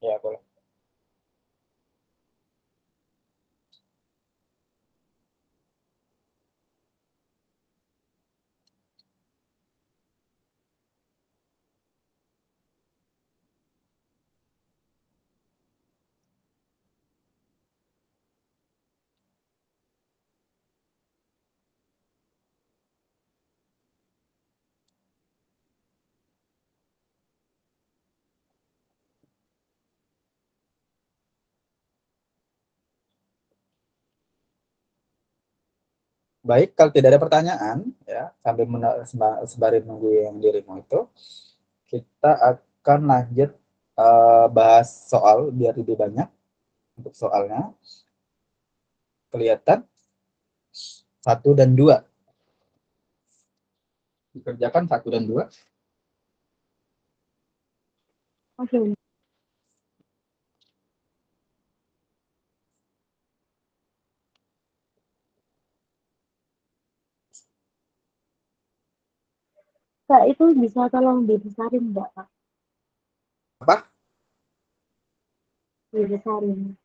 Ya, boleh. Baik, kalau tidak ada pertanyaan, ya sambil sembari nunggu yang dirimu itu, kita akan lanjut bahas soal biar lebih banyak untuk soalnya. Kelihatan 1 dan 2. Dikerjakan 1 dan 2. Oke. Kak, itu bisa tolong dibesarin nggak, Kak? Apa? Dibesarin.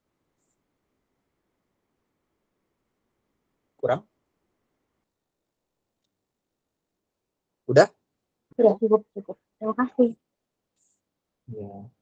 Kurang? Udah? Sudah cukup, cukup. Terima kasih. Ya.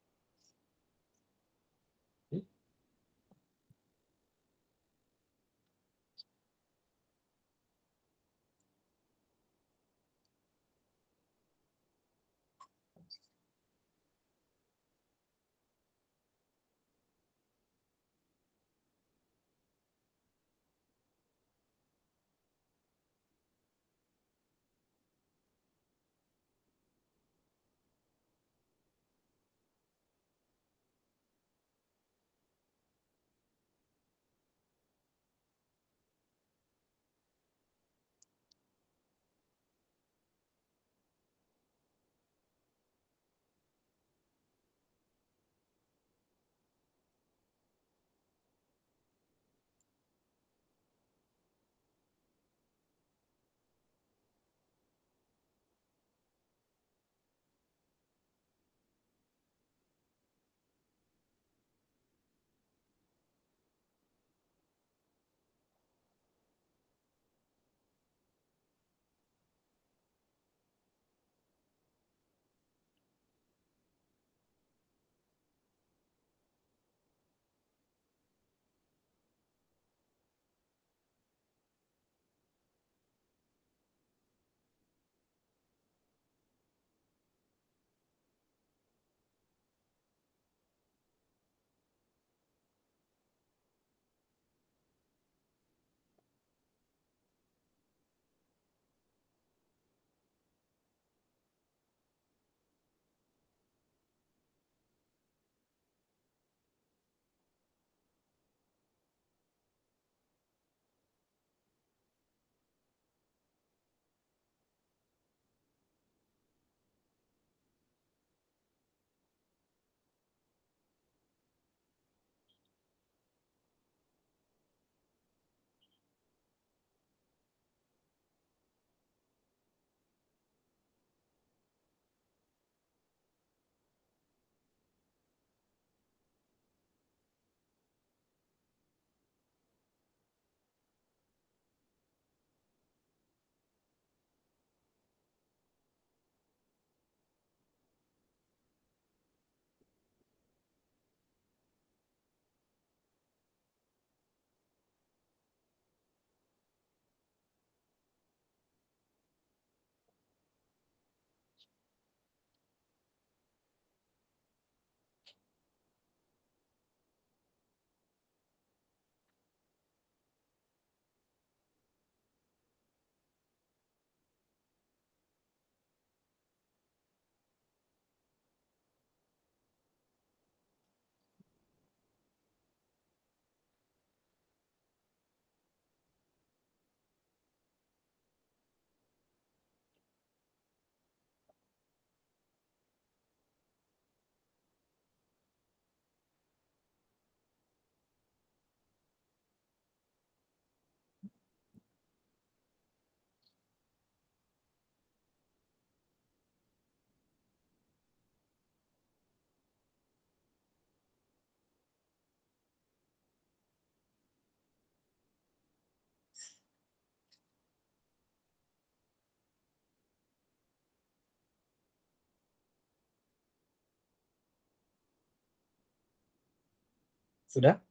Sudah?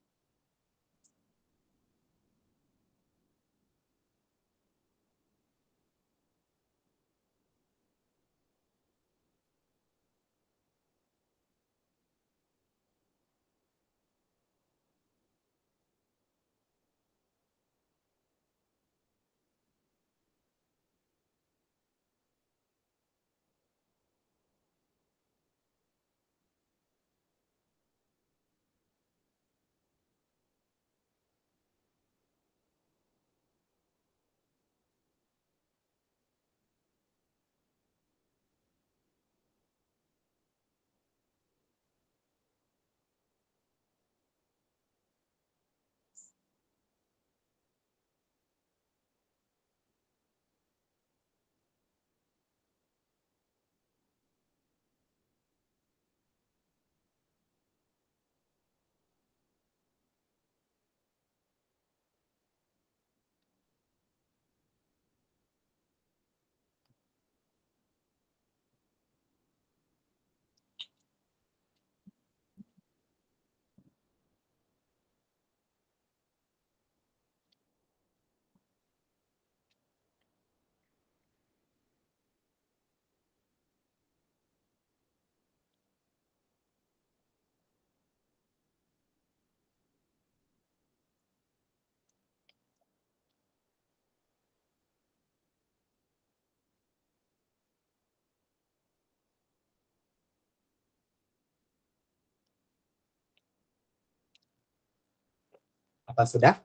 Apa sudah?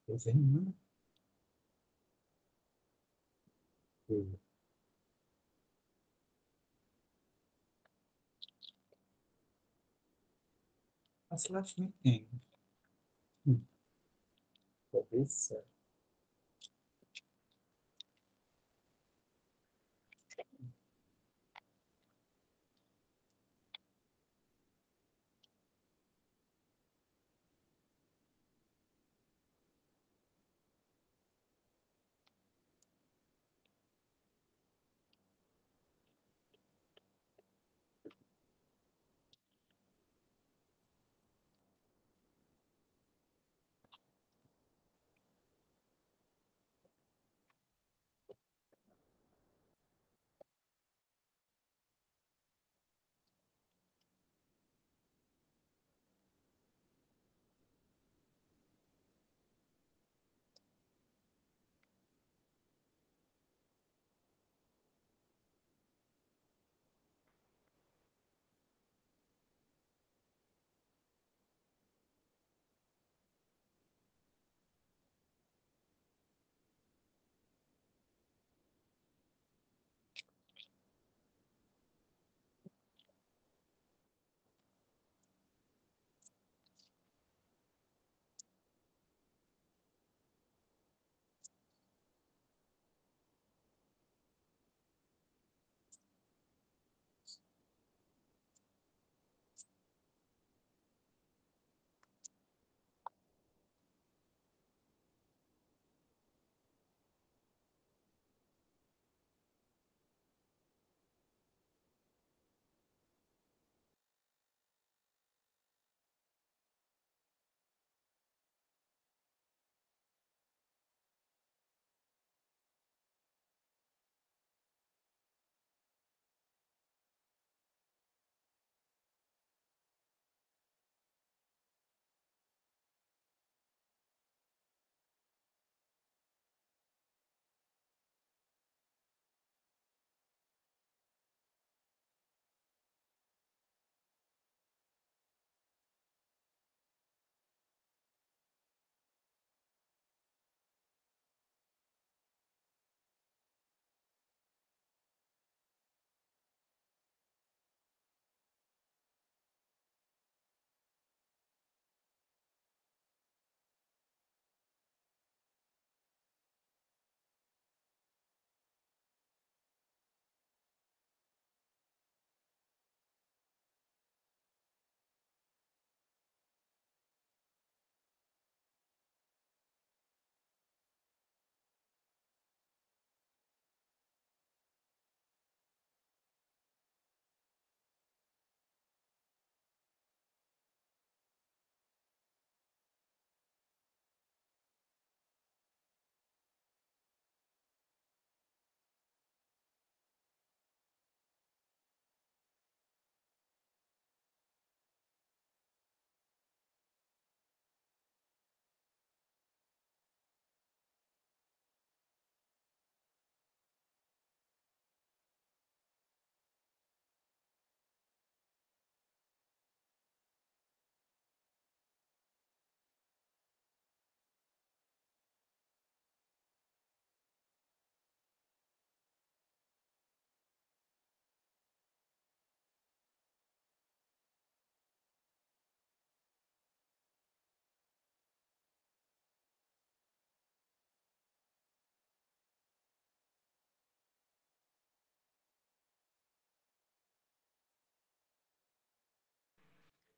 Biasanya mana? Pas last meeting. Kok bisa?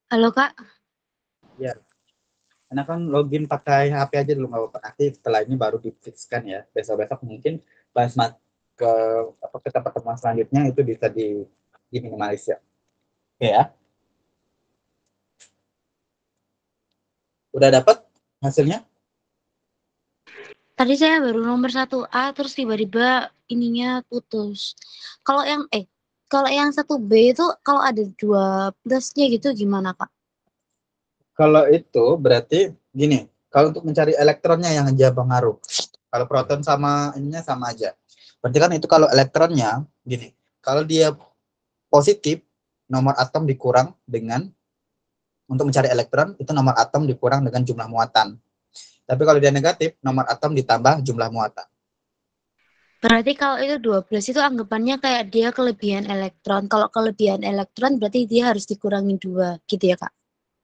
Halo Kak, Ya, karena kan login pakai HP aja dulu nggak apa-apa. Nanti setelah ini baru difixkan ya. Besok-besok mungkin pas ke apa ke tempat pertemuan selanjutnya itu bisa diminimalis ya. Oke ya. Udah dapat hasilnya? tadi saya baru nomor 1A terus tiba-tiba ininya putus. Kalau yang kalau yang 1B itu kalau ada 2 plusnya gitu gimana Kak? Kalau itu berarti gini, kalau untuk mencari elektronnya yang aja pengaruh. Kalau proton sama ininya sama aja. Berarti kan itu kalau elektronnya gini, kalau dia positif, nomor atom dikurang dengan untuk mencari elektron itu nomor atom dikurang dengan jumlah muatan. Tapi kalau dia negatif, nomor atom ditambah jumlah muatan. Berarti kalau itu 12 itu anggapannya kayak dia kelebihan elektron. Kalau kelebihan elektron berarti dia harus dikurangi 2 gitu ya Kak?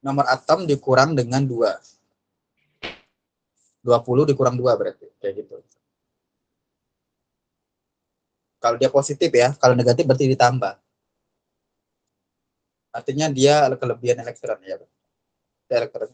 Nomor atom dikurang dengan 2. 20 dikurang 2 berarti. Kayak gitu. Kalau dia positif ya, kalau negatif berarti ditambah. Artinya dia kelebihan elektron ya. Elektron.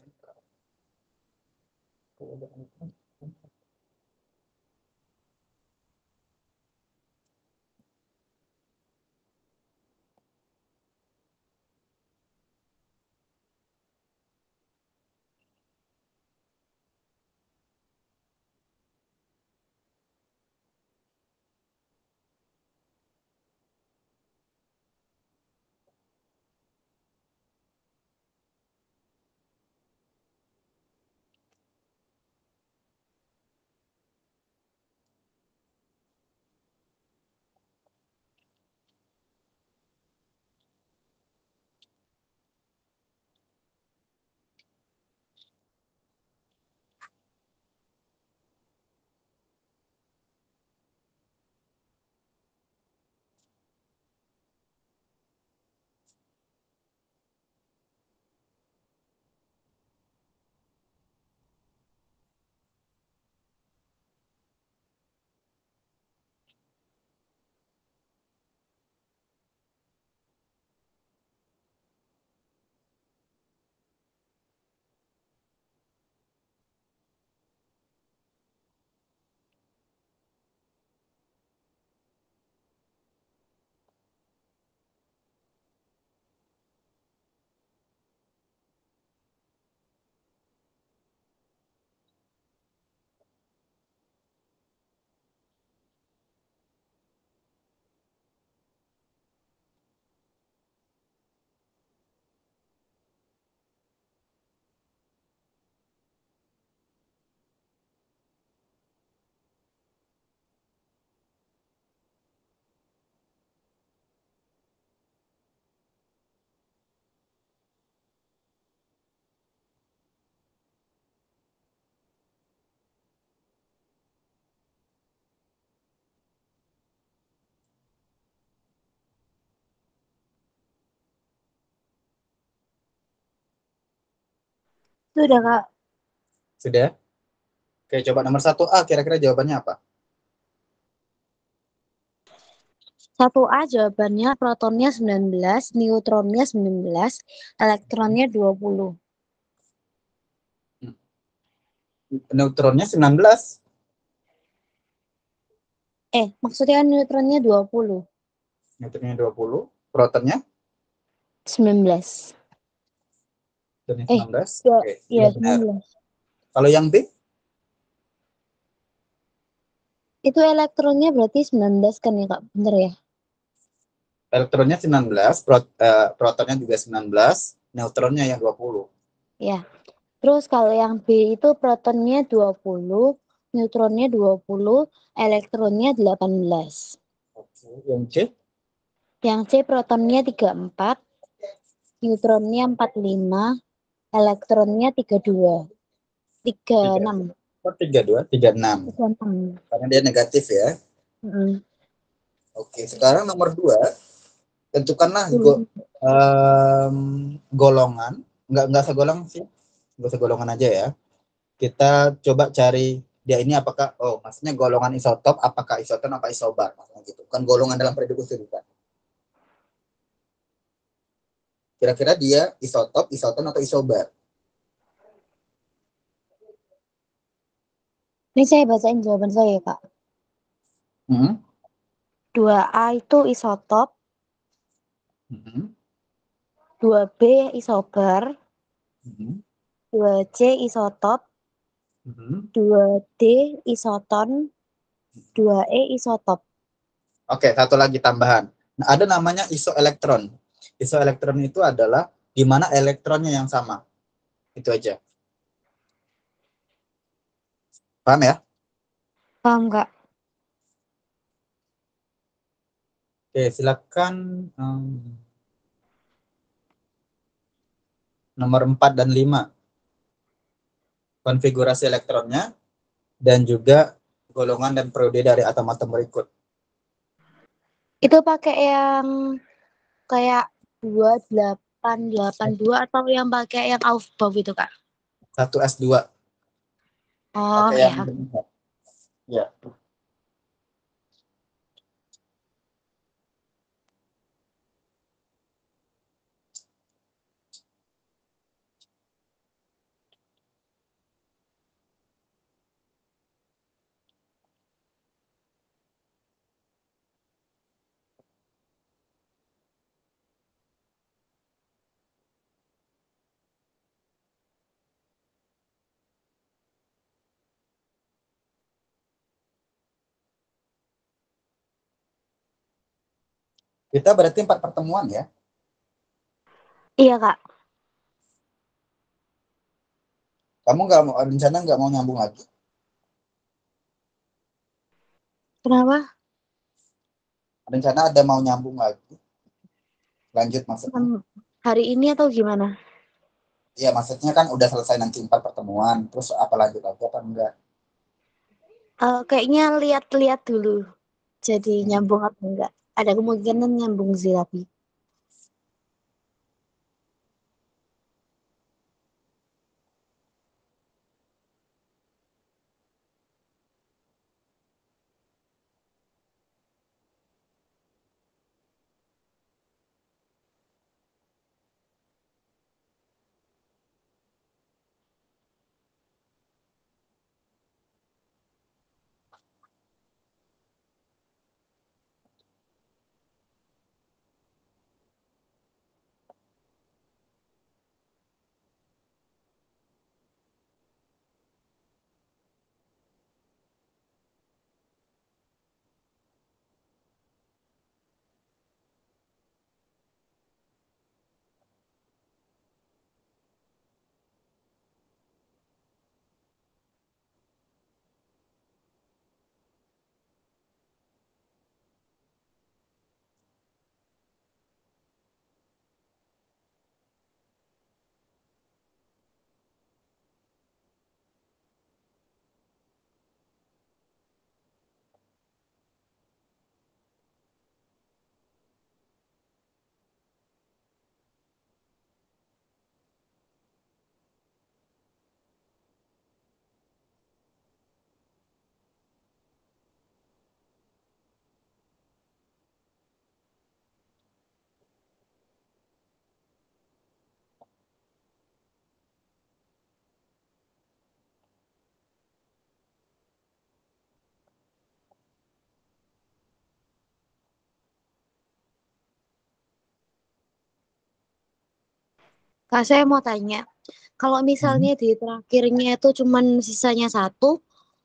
Sudah Kak. Sudah? Oke, coba nomor 1A kira-kira jawabannya apa? 1A jawabannya protonnya 19, neutronnya 19, elektronnya 20. Neutronnya 19. Maksudnya kan neutronnya 20. Neutronnya 20. Protonnya? 19. Neutronnya Eh, 19. ya, Oke, ya iya benar. 19. Kalau yang B? Itu elektronnya berarti 19 kan ya Kak? Bener ya? Elektronnya 19, protonnya juga 19, neutronnya yang 20. Ya. Terus kalau yang B itu protonnya 20, neutronnya 20, elektronnya 18. Oke, yang C? Yang C protonnya 34, neutronnya 45, elektronnya 32. 3. 36. Oh, 32, 36. 36. Karena dia negatif ya. Mm-mm. Oke, sekarang nomor 2, tentukanlah Hmm. golongan, nggak segolongan sih, nggak segolongan aja ya. Kita coba cari dia ini apakah, oh maksudnya golongan isotop, apakah isoton apa isobar, maksudnya gitu. Kan golongan dalam periode bukan. Kira-kira dia isotop, isoton, atau isobar? Ini saya bacain jawaban saya ya, Kak. Hmm? 2A itu isotop, Hmm? 2B isobar, Hmm? 2C isotop, Hmm? 2D isoton, 2E isotop. Oke, satu lagi tambahan. Nah, ada namanya isoelektron. Isoelektron itu adalah di mana elektronnya yang sama. Itu aja. Paham ya? Paham, Kak? Oke, silakan nomor 4 dan 5. Konfigurasi elektronnya dan juga golongan dan periode dari atom-atom berikut. Itu pakai yang kayak 2882 atau yang pakai yang Aufbau itu, Kak? 1s2 Oh, pakai yang ya. ya. Kita berarti 4 pertemuan ya. Iya, Kak. Kamu nggak mau rencana nggak mau nyambung lagi? Kenapa? Rencana ada mau nyambung lagi? Lanjut maksudnya? Hmm, Hari ini atau gimana? Iya, maksudnya kan udah selesai nanti 4 pertemuan, terus apa lanjut lagi apa enggak? Kayaknya lihat-lihat dulu. Jadi Hmm. nyambung apa enggak? Ada kemungkinan nyambung sih tapi. Kak, saya mau tanya, kalau Hmm. misalnya di terakhirnya itu cuman sisanya satu,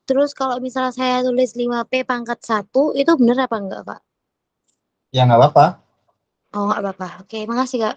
terus kalau misalnya saya tulis 5P pangkat 1, itu bener apa enggak, Kak? Ya nggak apa-apa. Oh, nggak apa-apa. Oke, makasih, Kak.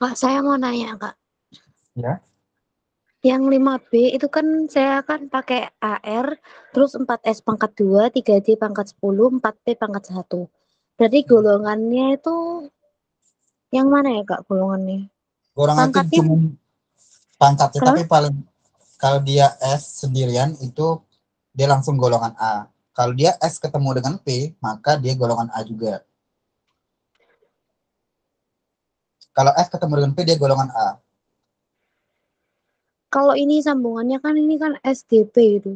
Kak, saya mau nanya, Kak. Ya. Yang 5B itu kan saya kan pakai AR, terus 4S pangkat 2, 3D pangkat 10, 4P pangkat 1. Berarti golongannya itu yang mana ya, Kak, golongannya? Golongan itu Pangkatnya cuma pangkatnya, tapi kenapa? paling kalau dia S sendirian itu dia langsung golongan A. Kalau dia S ketemu dengan P, maka dia golongan A juga. Kalau S ketemu dengan P, dia golongan A. Kalau ini sambungannya kan ini kan SDP itu.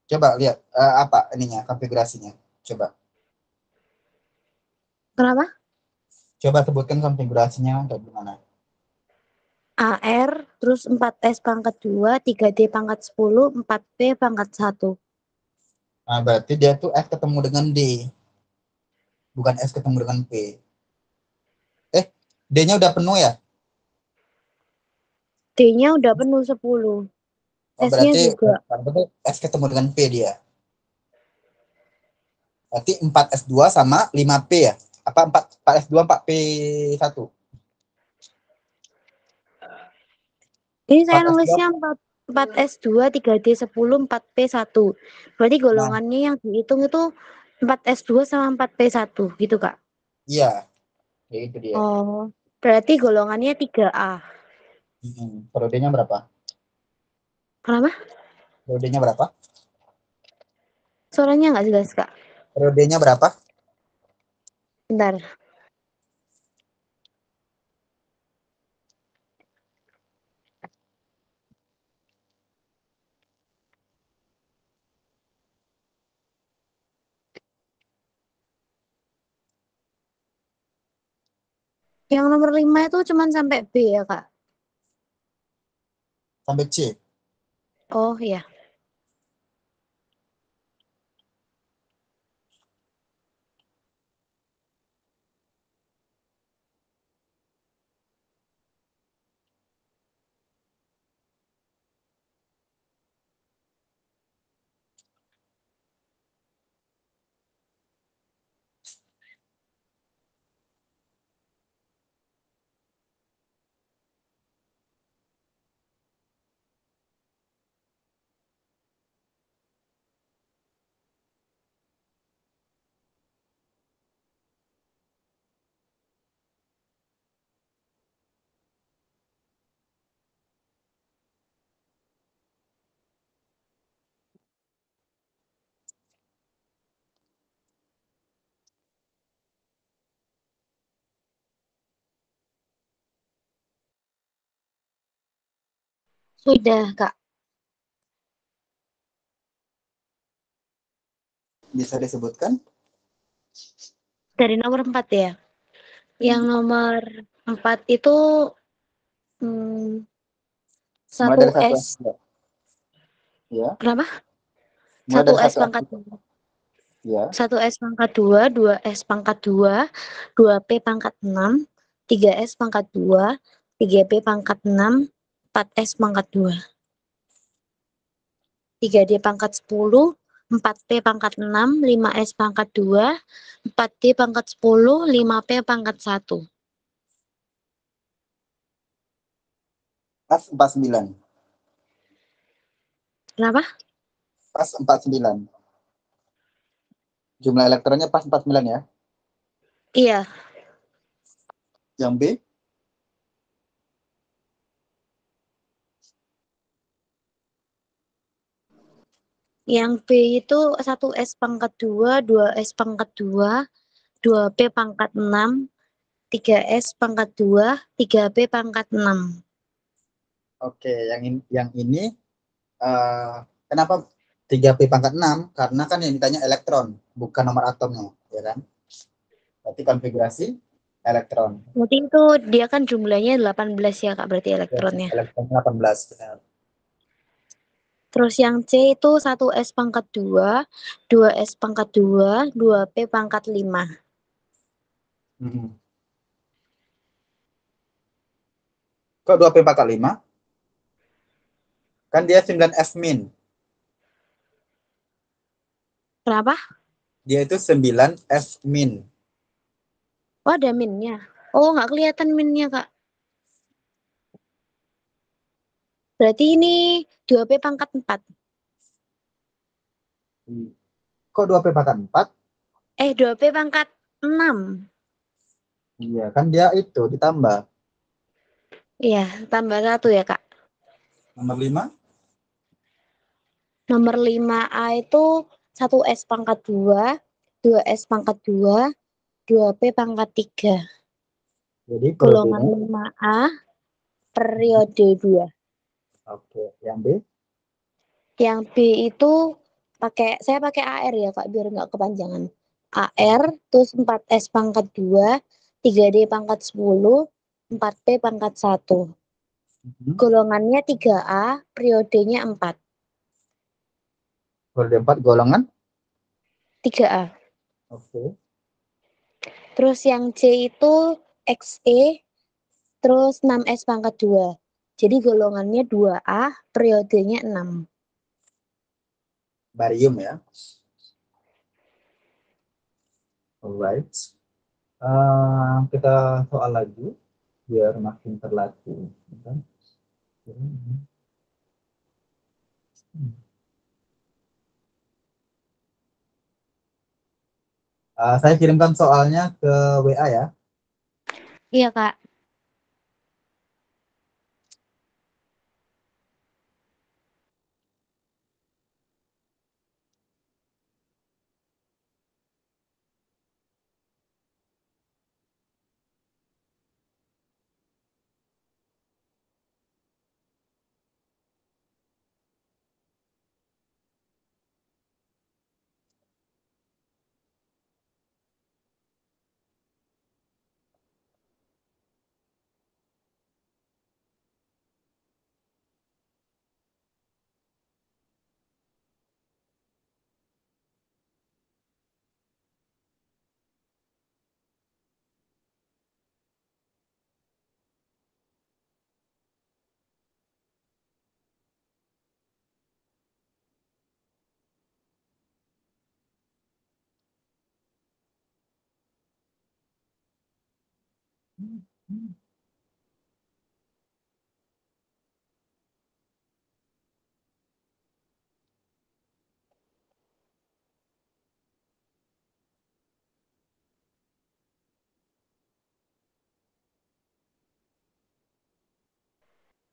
Coba lihat apa ininya, konfigurasinya. Coba. Kenapa? Coba sebutkan konfigurasinya atau gimana. AR, terus 4S pangkat 2, 3D pangkat 10, 4P pangkat 1. Nah, berarti dia tuh S ketemu dengan D, bukan S ketemu dengan P. D-nya udah penuh ya? D-nya udah penuh 10. Oh, S-nya berarti juga. S ketemu dengan P dia. Berarti 4S2 sama 5P ya? Apa 4S2 4P1? Ini saya 4S2 nulisnya 4S2, 3D 10, 4P1. Berarti nah golongannya yang dihitung itu 4S2 sama 4P1 gitu, Kak. iya, ya itu dia. Oh, berarti golongannya 3A. Periodenya berapa? Kenapa? Periodenya berapa? Suaranya nggak jelas, Kak. Periodenya berapa? Bentar. Yang nomor 5 itu cuma sampai B ya, Kak? Sampai C. Oh, iya. Sudah, Kak. Bisa disebutkan? Dari nomor 4 ya. Yang nomor 4 itu hmm, Mulai satu dari satu S. S. Ya. Kenapa? Mulai Satu dari S satu S. pangkat Ya. 1S pangkat 2, 2S pangkat 2, 2P pangkat 6, 3S pangkat 2, 3P pangkat 6, 4S pangkat 2, 3D pangkat 10, 4P pangkat 6, 5S pangkat 2, 4D pangkat 10, 5P pangkat 1. Pas 49. Kenapa? Pas 49. Jumlah elektronnya pas 49 ya. Iya, Yang B, yang B itu 1S pangkat 2, 2S pangkat 2, 2P pangkat 6, 3S pangkat 2, 3P pangkat 6. oke, yang ini eh, kenapa 3P pangkat 6? Karena kan yang ditanya elektron, bukan nomor atomnya, ya kan? Berarti konfigurasi elektron. Berarti itu dia kan jumlahnya 18 ya, Kak, berarti Ya, elektronnya. elektron 18, benar. Terus yang C itu 1S pangkat 2, 2S pangkat 2, 2P pangkat 5. Hmm. Kok 2P pangkat 5? Kan dia 9F min. Kenapa? Dia itu 9F min. Oh, ada minnya. Oh, nggak kelihatan minnya, Kak. Berarti ini 2P pangkat 4. Kok 2P pangkat 4? 2P pangkat 6. Iya, kan dia itu ditambah. Iya, tambah 1 ya, Kak. Nomor 5? Nomor 5A itu 1S pangkat 2, 2S pangkat 2, 2P pangkat 3. Jadi Golongan periodenya. 5A, periode 2. Oke, yang B? Yang B itu saya pakai AR ya, Kak, biar nggak kepanjangan. AR, terus 4S pangkat 2, 3D pangkat 10, 4P pangkat 1. Mhm. Golongannya 3A, periodenya 4. Periode 4 golongan? 3A. Oke. Terus yang C itu XE, terus 6S pangkat 2. Jadi golongannya 2A, periodenya 6. Barium ya. Alright. Kita soal lagi biar makin terlatih. Bentar. Saya kirimkan soalnya ke WA ya. Iya, Kak.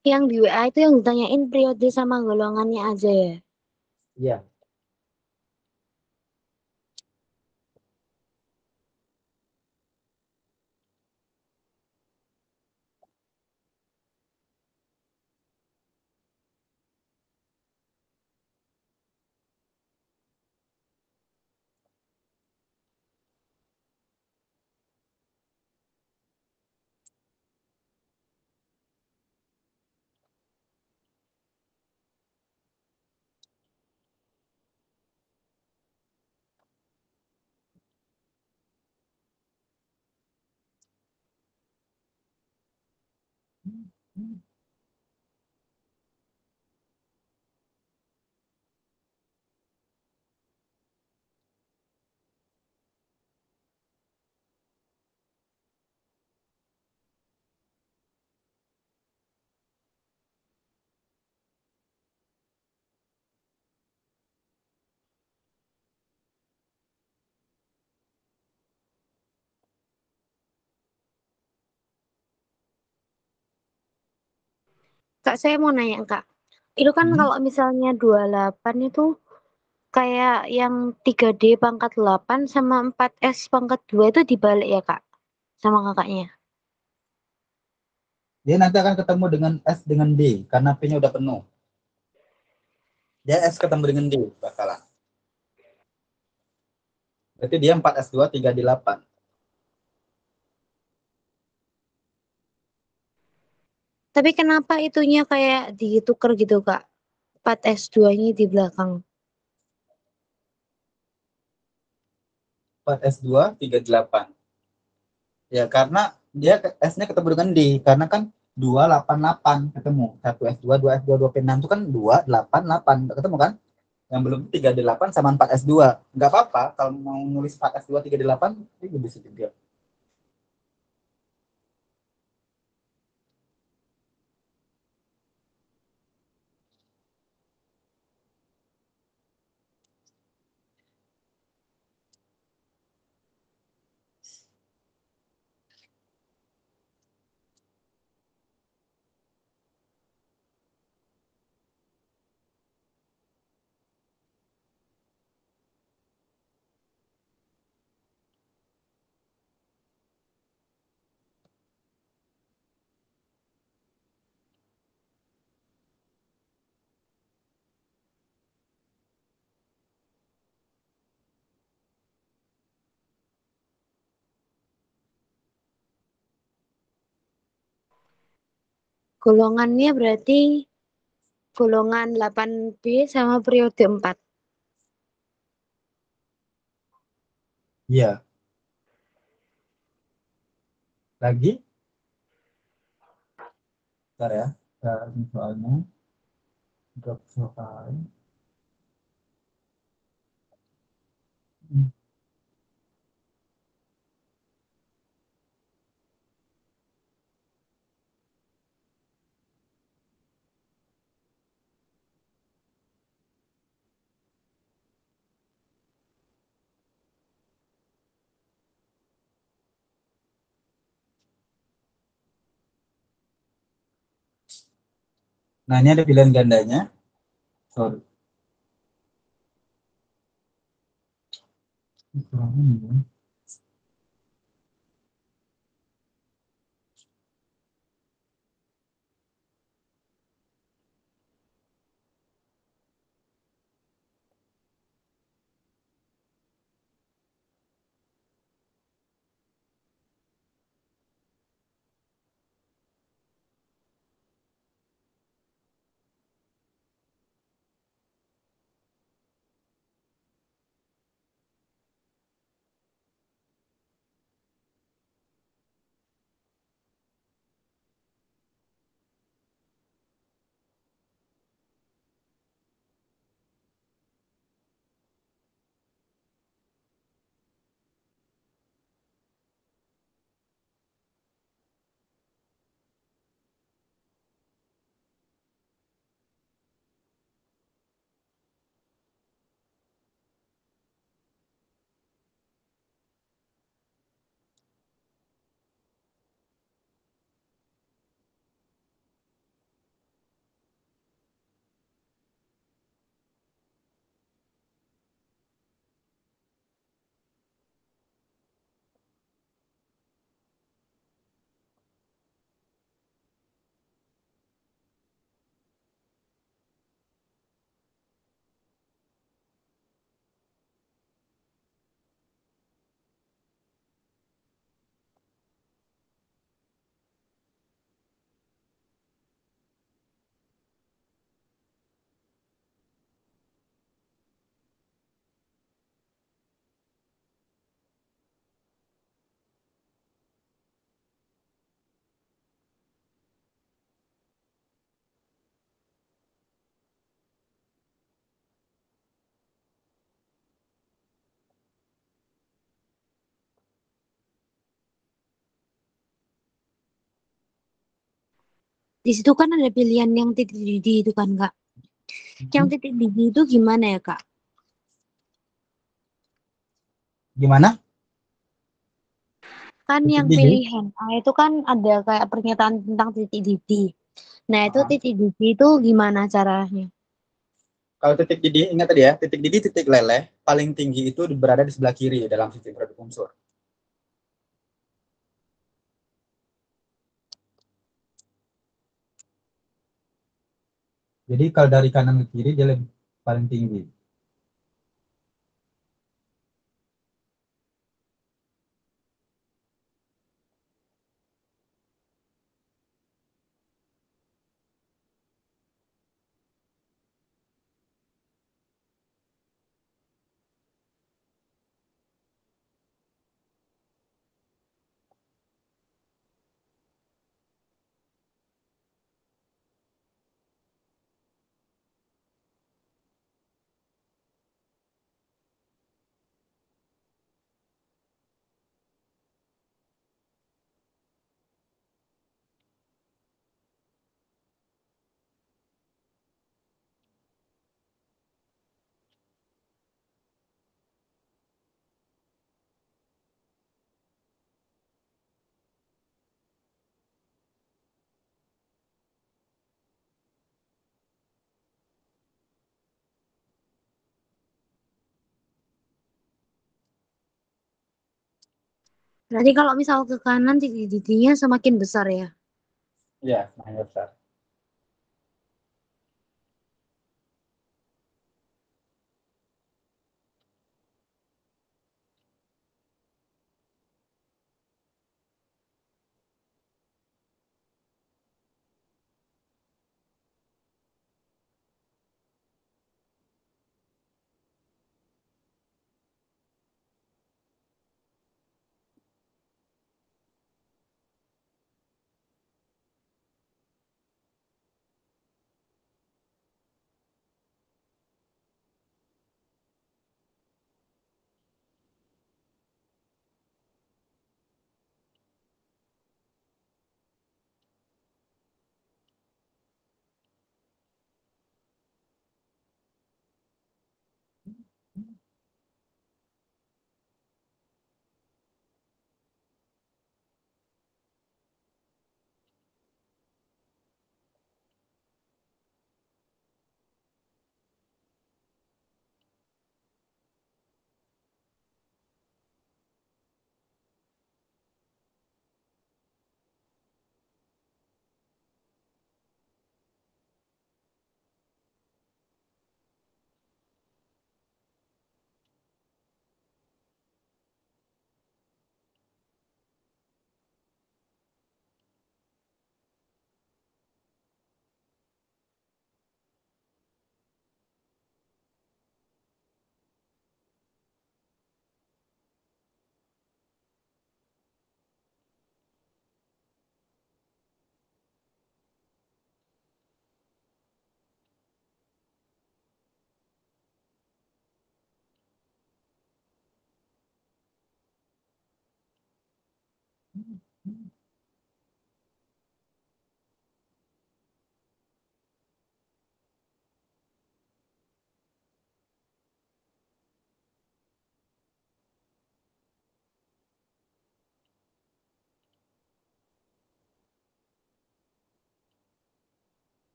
Yang di WA itu yang ditanyain periode sama golongannya aja ya. Iya. Kak, saya mau nanya, Kak. Itu kan Hmm. kalau misalnya 28 itu kayak yang 3D pangkat 8 sama 4S pangkat 2 itu dibalik ya, Kak? Sama kakaknya. Dia nanti akan ketemu dengan S dengan D karena P-nya udah penuh. Dia S ketemu dengan D bakalan. Berarti dia 4S2 3 di 8. Tapi kenapa itunya kayak ditukar gitu, Kak? 4S2-nya di belakang. 4S2 3 di 8. Ya karena dia S-nya ketemu dengan D karena kan 288 ketemu. 1S2 2S2 2P6 itu kan 288 ketemu kan? Yang belum 3 di 8 sama 4S2. Nggak apa-apa kalau mau nulis 4S2 3 di 8 itu bisa juga. Golongannya berarti golongan 8B sama periode 4. Iya. Lagi? Bentar ya. Ini soalnya. Drop selesai. Hmm. Nah, ini ada pilihan gandanya. Sorry. Kurang ini ya. Di situ kan ada pilihan yang titik didih itu kan Kak. Yang Hmm. titik didih itu gimana ya Kak? Gimana? Kan Titik yang didih? pilihan A itu kan ada kayak pernyataan tentang titik didih. Nah itu Ah. titik didih itu gimana caranya? Kalau titik didih, ingat tadi ya, titik didih, titik leleh, paling tinggi itu berada di sebelah kiri dalam sistem produk unsur. Jadi kalau dari kanan ke kiri, dia lebih paling tinggi. Berarti kalau misal ke kanan titik didihnya semakin besar ya. Iya, makanya besar.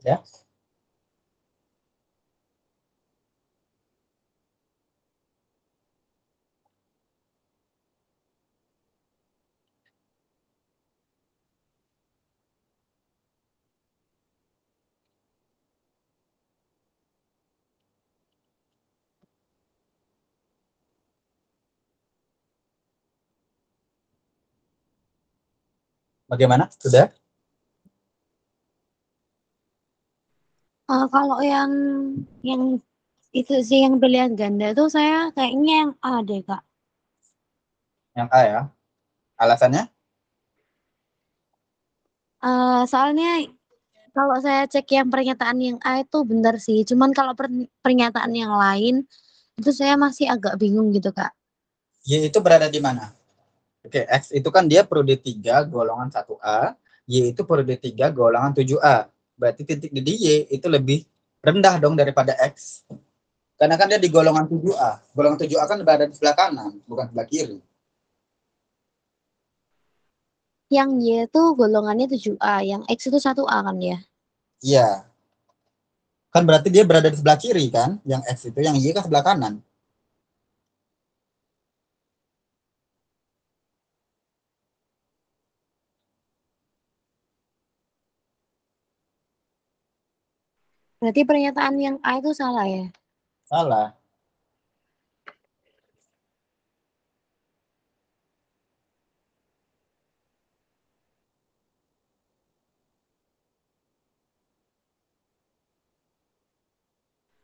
Ya. Bagaimana? Sudah? Kalau yang itu sih yang pilihan ganda tuh saya kayaknya yang A deh Kak. Yang A ya. Alasannya? Soalnya kalau saya cek yang pernyataan yang A itu benar sih. Cuman kalau pernyataan yang lain itu saya masih agak bingung gitu Kak. Y itu berada di mana? Oke, X itu kan dia periode 3 golongan 1A, Y itu periode 3 golongan 7A. Berarti titik di Y itu lebih rendah dong daripada X. Karena kan dia di golongan 7A. Golongan 7A kan berada di sebelah kanan, bukan sebelah kiri. Yang Y itu golongannya 7A, yang X itu 1A kan ya. Iya. Kan berarti dia berada di sebelah kiri kan, yang X itu, yang Y kan sebelah kanan. Berarti pernyataan yang A itu salah ya. Salah.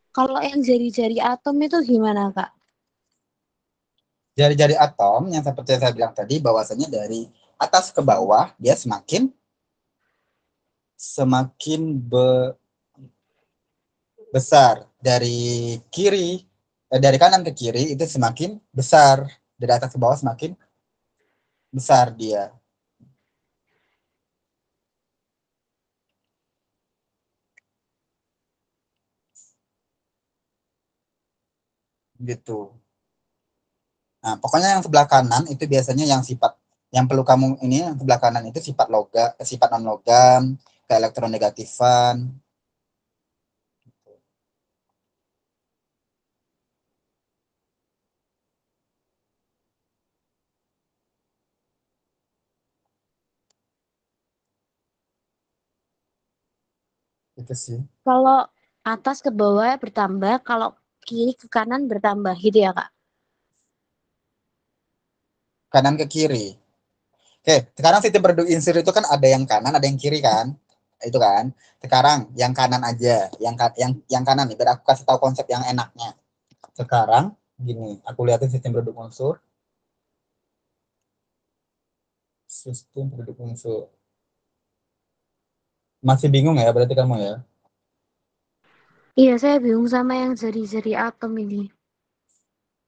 Kalau yang jari-jari atom itu gimana Kak? Jari-jari atom yang seperti saya bilang tadi, bahwasanya dari atas ke bawah dia semakin semakin besar. Dari kiri, dari kanan ke kiri itu semakin besar. Dari atas ke bawah semakin besar dia. Gitu. Nah, pokoknya yang sebelah kanan itu biasanya yang sifat, yang perlu kamu ini, yang sebelah kanan itu sifat logam, sifat non logam, ke elektronegatifan. Itu sih. Kalau atas ke bawah bertambah, kalau kiri ke kanan bertambah gitu ya Kak. Kanan ke kiri. Oke, sekarang sistem produk insur itu kan ada yang kanan, ada yang kiri kan? Itu kan. Sekarang yang kanan aja, yang kanan nih, biar aku kasih tahu konsep yang enaknya. Sekarang gini, aku lihatin sistem produk unsur. Sistem produk unsur. Masih bingung ya berarti kamu ya? Iya, saya bingung sama yang jari-jari atom ini.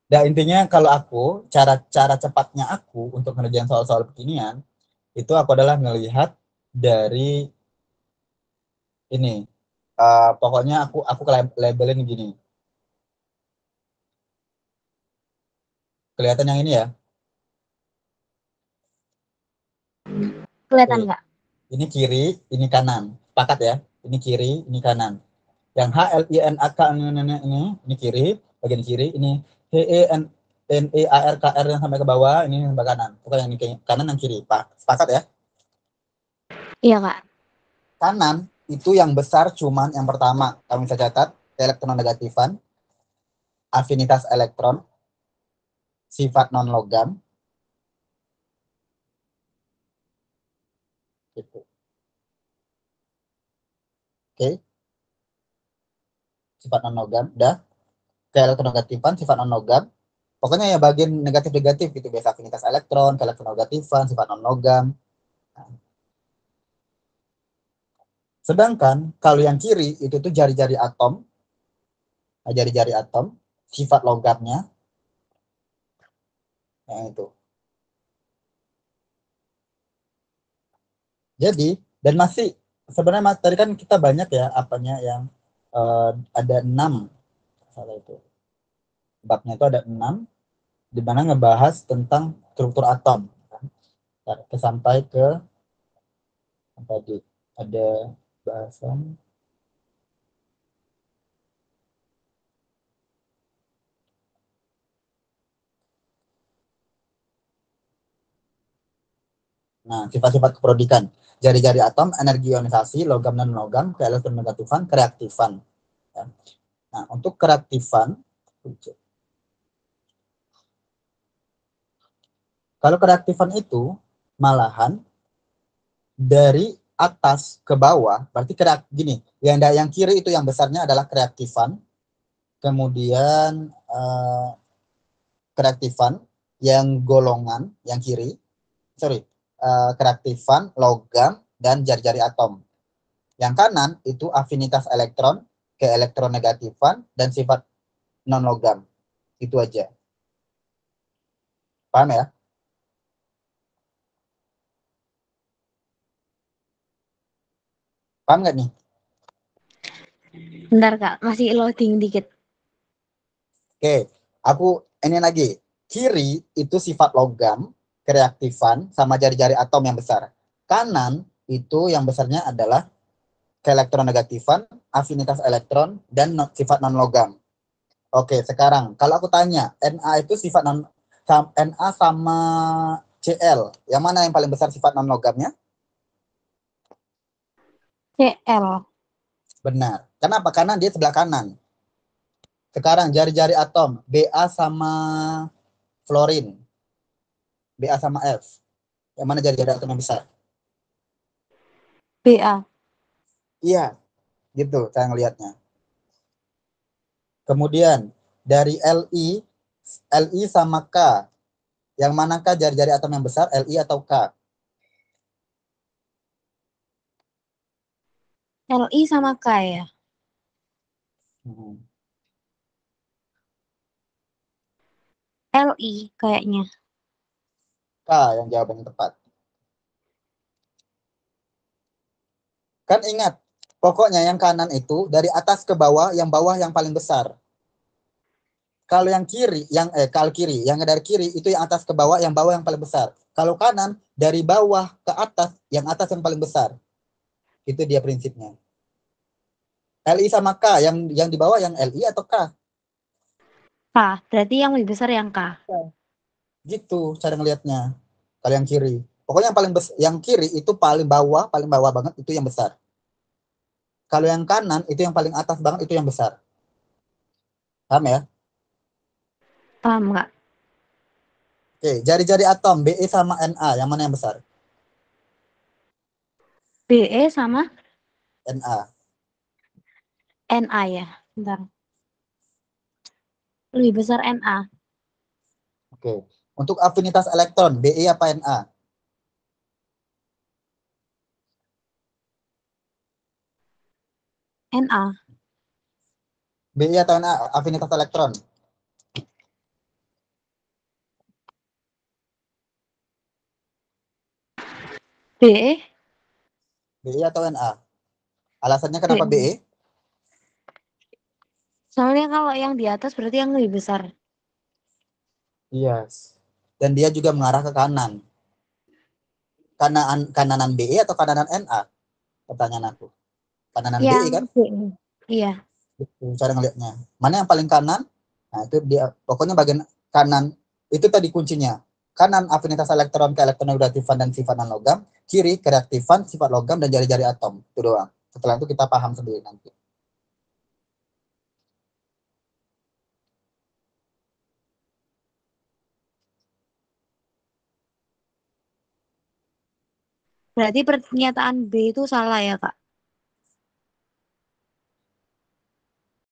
Nah, intinya kalau aku, cara cepatnya aku untuk ngerjain soal-soal beginian, itu aku adalah ngelihat dari ini. Pokoknya aku labelin gini. Kelihatan yang ini ya? Oke. Kelihatan nggak? Ini kiri, ini kanan. Sepakat ya? Ini kiri, ini kanan. Yang H L I N A K ini kiri, bagian kiri, ini H E N E A R K R yang sampai ke bawah, ini sebelah kanan. Bukan yang ini kanan, yang kiri. Pak, sepakat ya? Iya Kak. Kanan itu yang besar cuman yang pertama. Kamu bisa catat elektronegatifan, afinitas elektron, sifat non logam gitu. Oke, sifat non logam udah, ke elektronegatifan, sifat non logam. Pokoknya ya bagian negatif-negatif gitu, biasa afinitas elektron, ke elektronegatifan, sifat non logam. Nah, Sedangkan kalau yang kiri itu tuh jari-jari atom, jari-jari atom, sifat logamnya, yang itu. Jadi, dan masih sebenarnya mas, tadi kan kita banyak ya apanya yang ada 6, salah itu. Babnya itu ada 6, di mana ngebahas tentang struktur atom. Kan? Sampai ke tadi ada bahasan. Nah, sifat-sifat keprodikan. Jari-jari atom, energi ionisasi, logam dan logam, keelektronegativan, kereaktifan. Ya. Nah, untuk kereaktifan, kalau kereaktifan itu malahan dari atas ke bawah, berarti gini, yang kiri itu yang besarnya adalah kereaktifan, kemudian kereaktifan yang golongan yang kiri, kereaktifan, logam, dan jari-jari atom. Yang kanan itu afinitas elektron, keelektronegatifan, dan sifat non-logam. Itu aja. Paham ya? Paham nggak nih? Bentar Kak, masih loading dikit. Oke, aku ini lagi. Kiri itu sifat logam, kereaktifan, sama jari-jari atom yang besar. Kanan itu yang besarnya adalah keelektronegatifan, afinitas elektron, dan sifat non-logam. Oke, sekarang kalau aku tanya, Na itu sifat Na sama Cl, yang mana yang paling besar sifat non-logamnya? CL. Benar. Kenapa? Karena dia sebelah kanan. Sekarang jari-jari atom, Ba sama fluorin, Ba sama F. Yang mana jari-jari atom yang besar? BA. Iya, gitu saya ngelihatnya. Kemudian dari Li sama K, yang manakah jari-jari atom yang besar, Li atau K? LI sama K ya. Hmm. LI kayaknya. K yang jawabannya tepat. Kan ingat, pokoknya yang kanan itu dari atas ke bawah yang paling besar. Kalau yang kiri, kalau kiri, yang dari kiri itu yang atas ke bawah yang paling besar. Kalau kanan dari bawah ke atas yang paling besar. Itu dia prinsipnya. Li sama K, yang di bawah yang Li atau K? K, berarti yang lebih besar yang K. Gitu cara ngelihatnya. Kalau yang kiri, pokoknya yang kiri itu paling bawah banget itu yang besar. Kalau yang kanan itu yang paling atas banget itu yang besar. Paham ya? Paham nggak? Oke, jari-jari atom Be sama Na, yang mana yang besar? BE sama Na. NA ya. Bentar. Lebih besar NA. Oke. Untuk afinitas elektron, Be apa Na? NA. Be atau Na afinitas elektron? BE. Be atau Na? Alasannya kenapa Be? BE. Soalnya kalau yang di atas berarti yang lebih besar. Yes. Dan dia juga mengarah ke kanan. Kananan Be atau kananan Na? Pertanyaan aku. Kananan Be Yang kan? BE. Iya. Itu cara ngelihatnya. Mana yang paling kanan? Nah, itu dia pokoknya bagian kanan itu tadi kuncinya. Kanan afinitas elektron ke elektronegativan dan sifat non logam, kiri kereaktifan, sifat logam dan jari-jari atom. Itu doang. Setelah itu kita paham sendiri nanti. Berarti pernyataan B itu salah ya, Kak?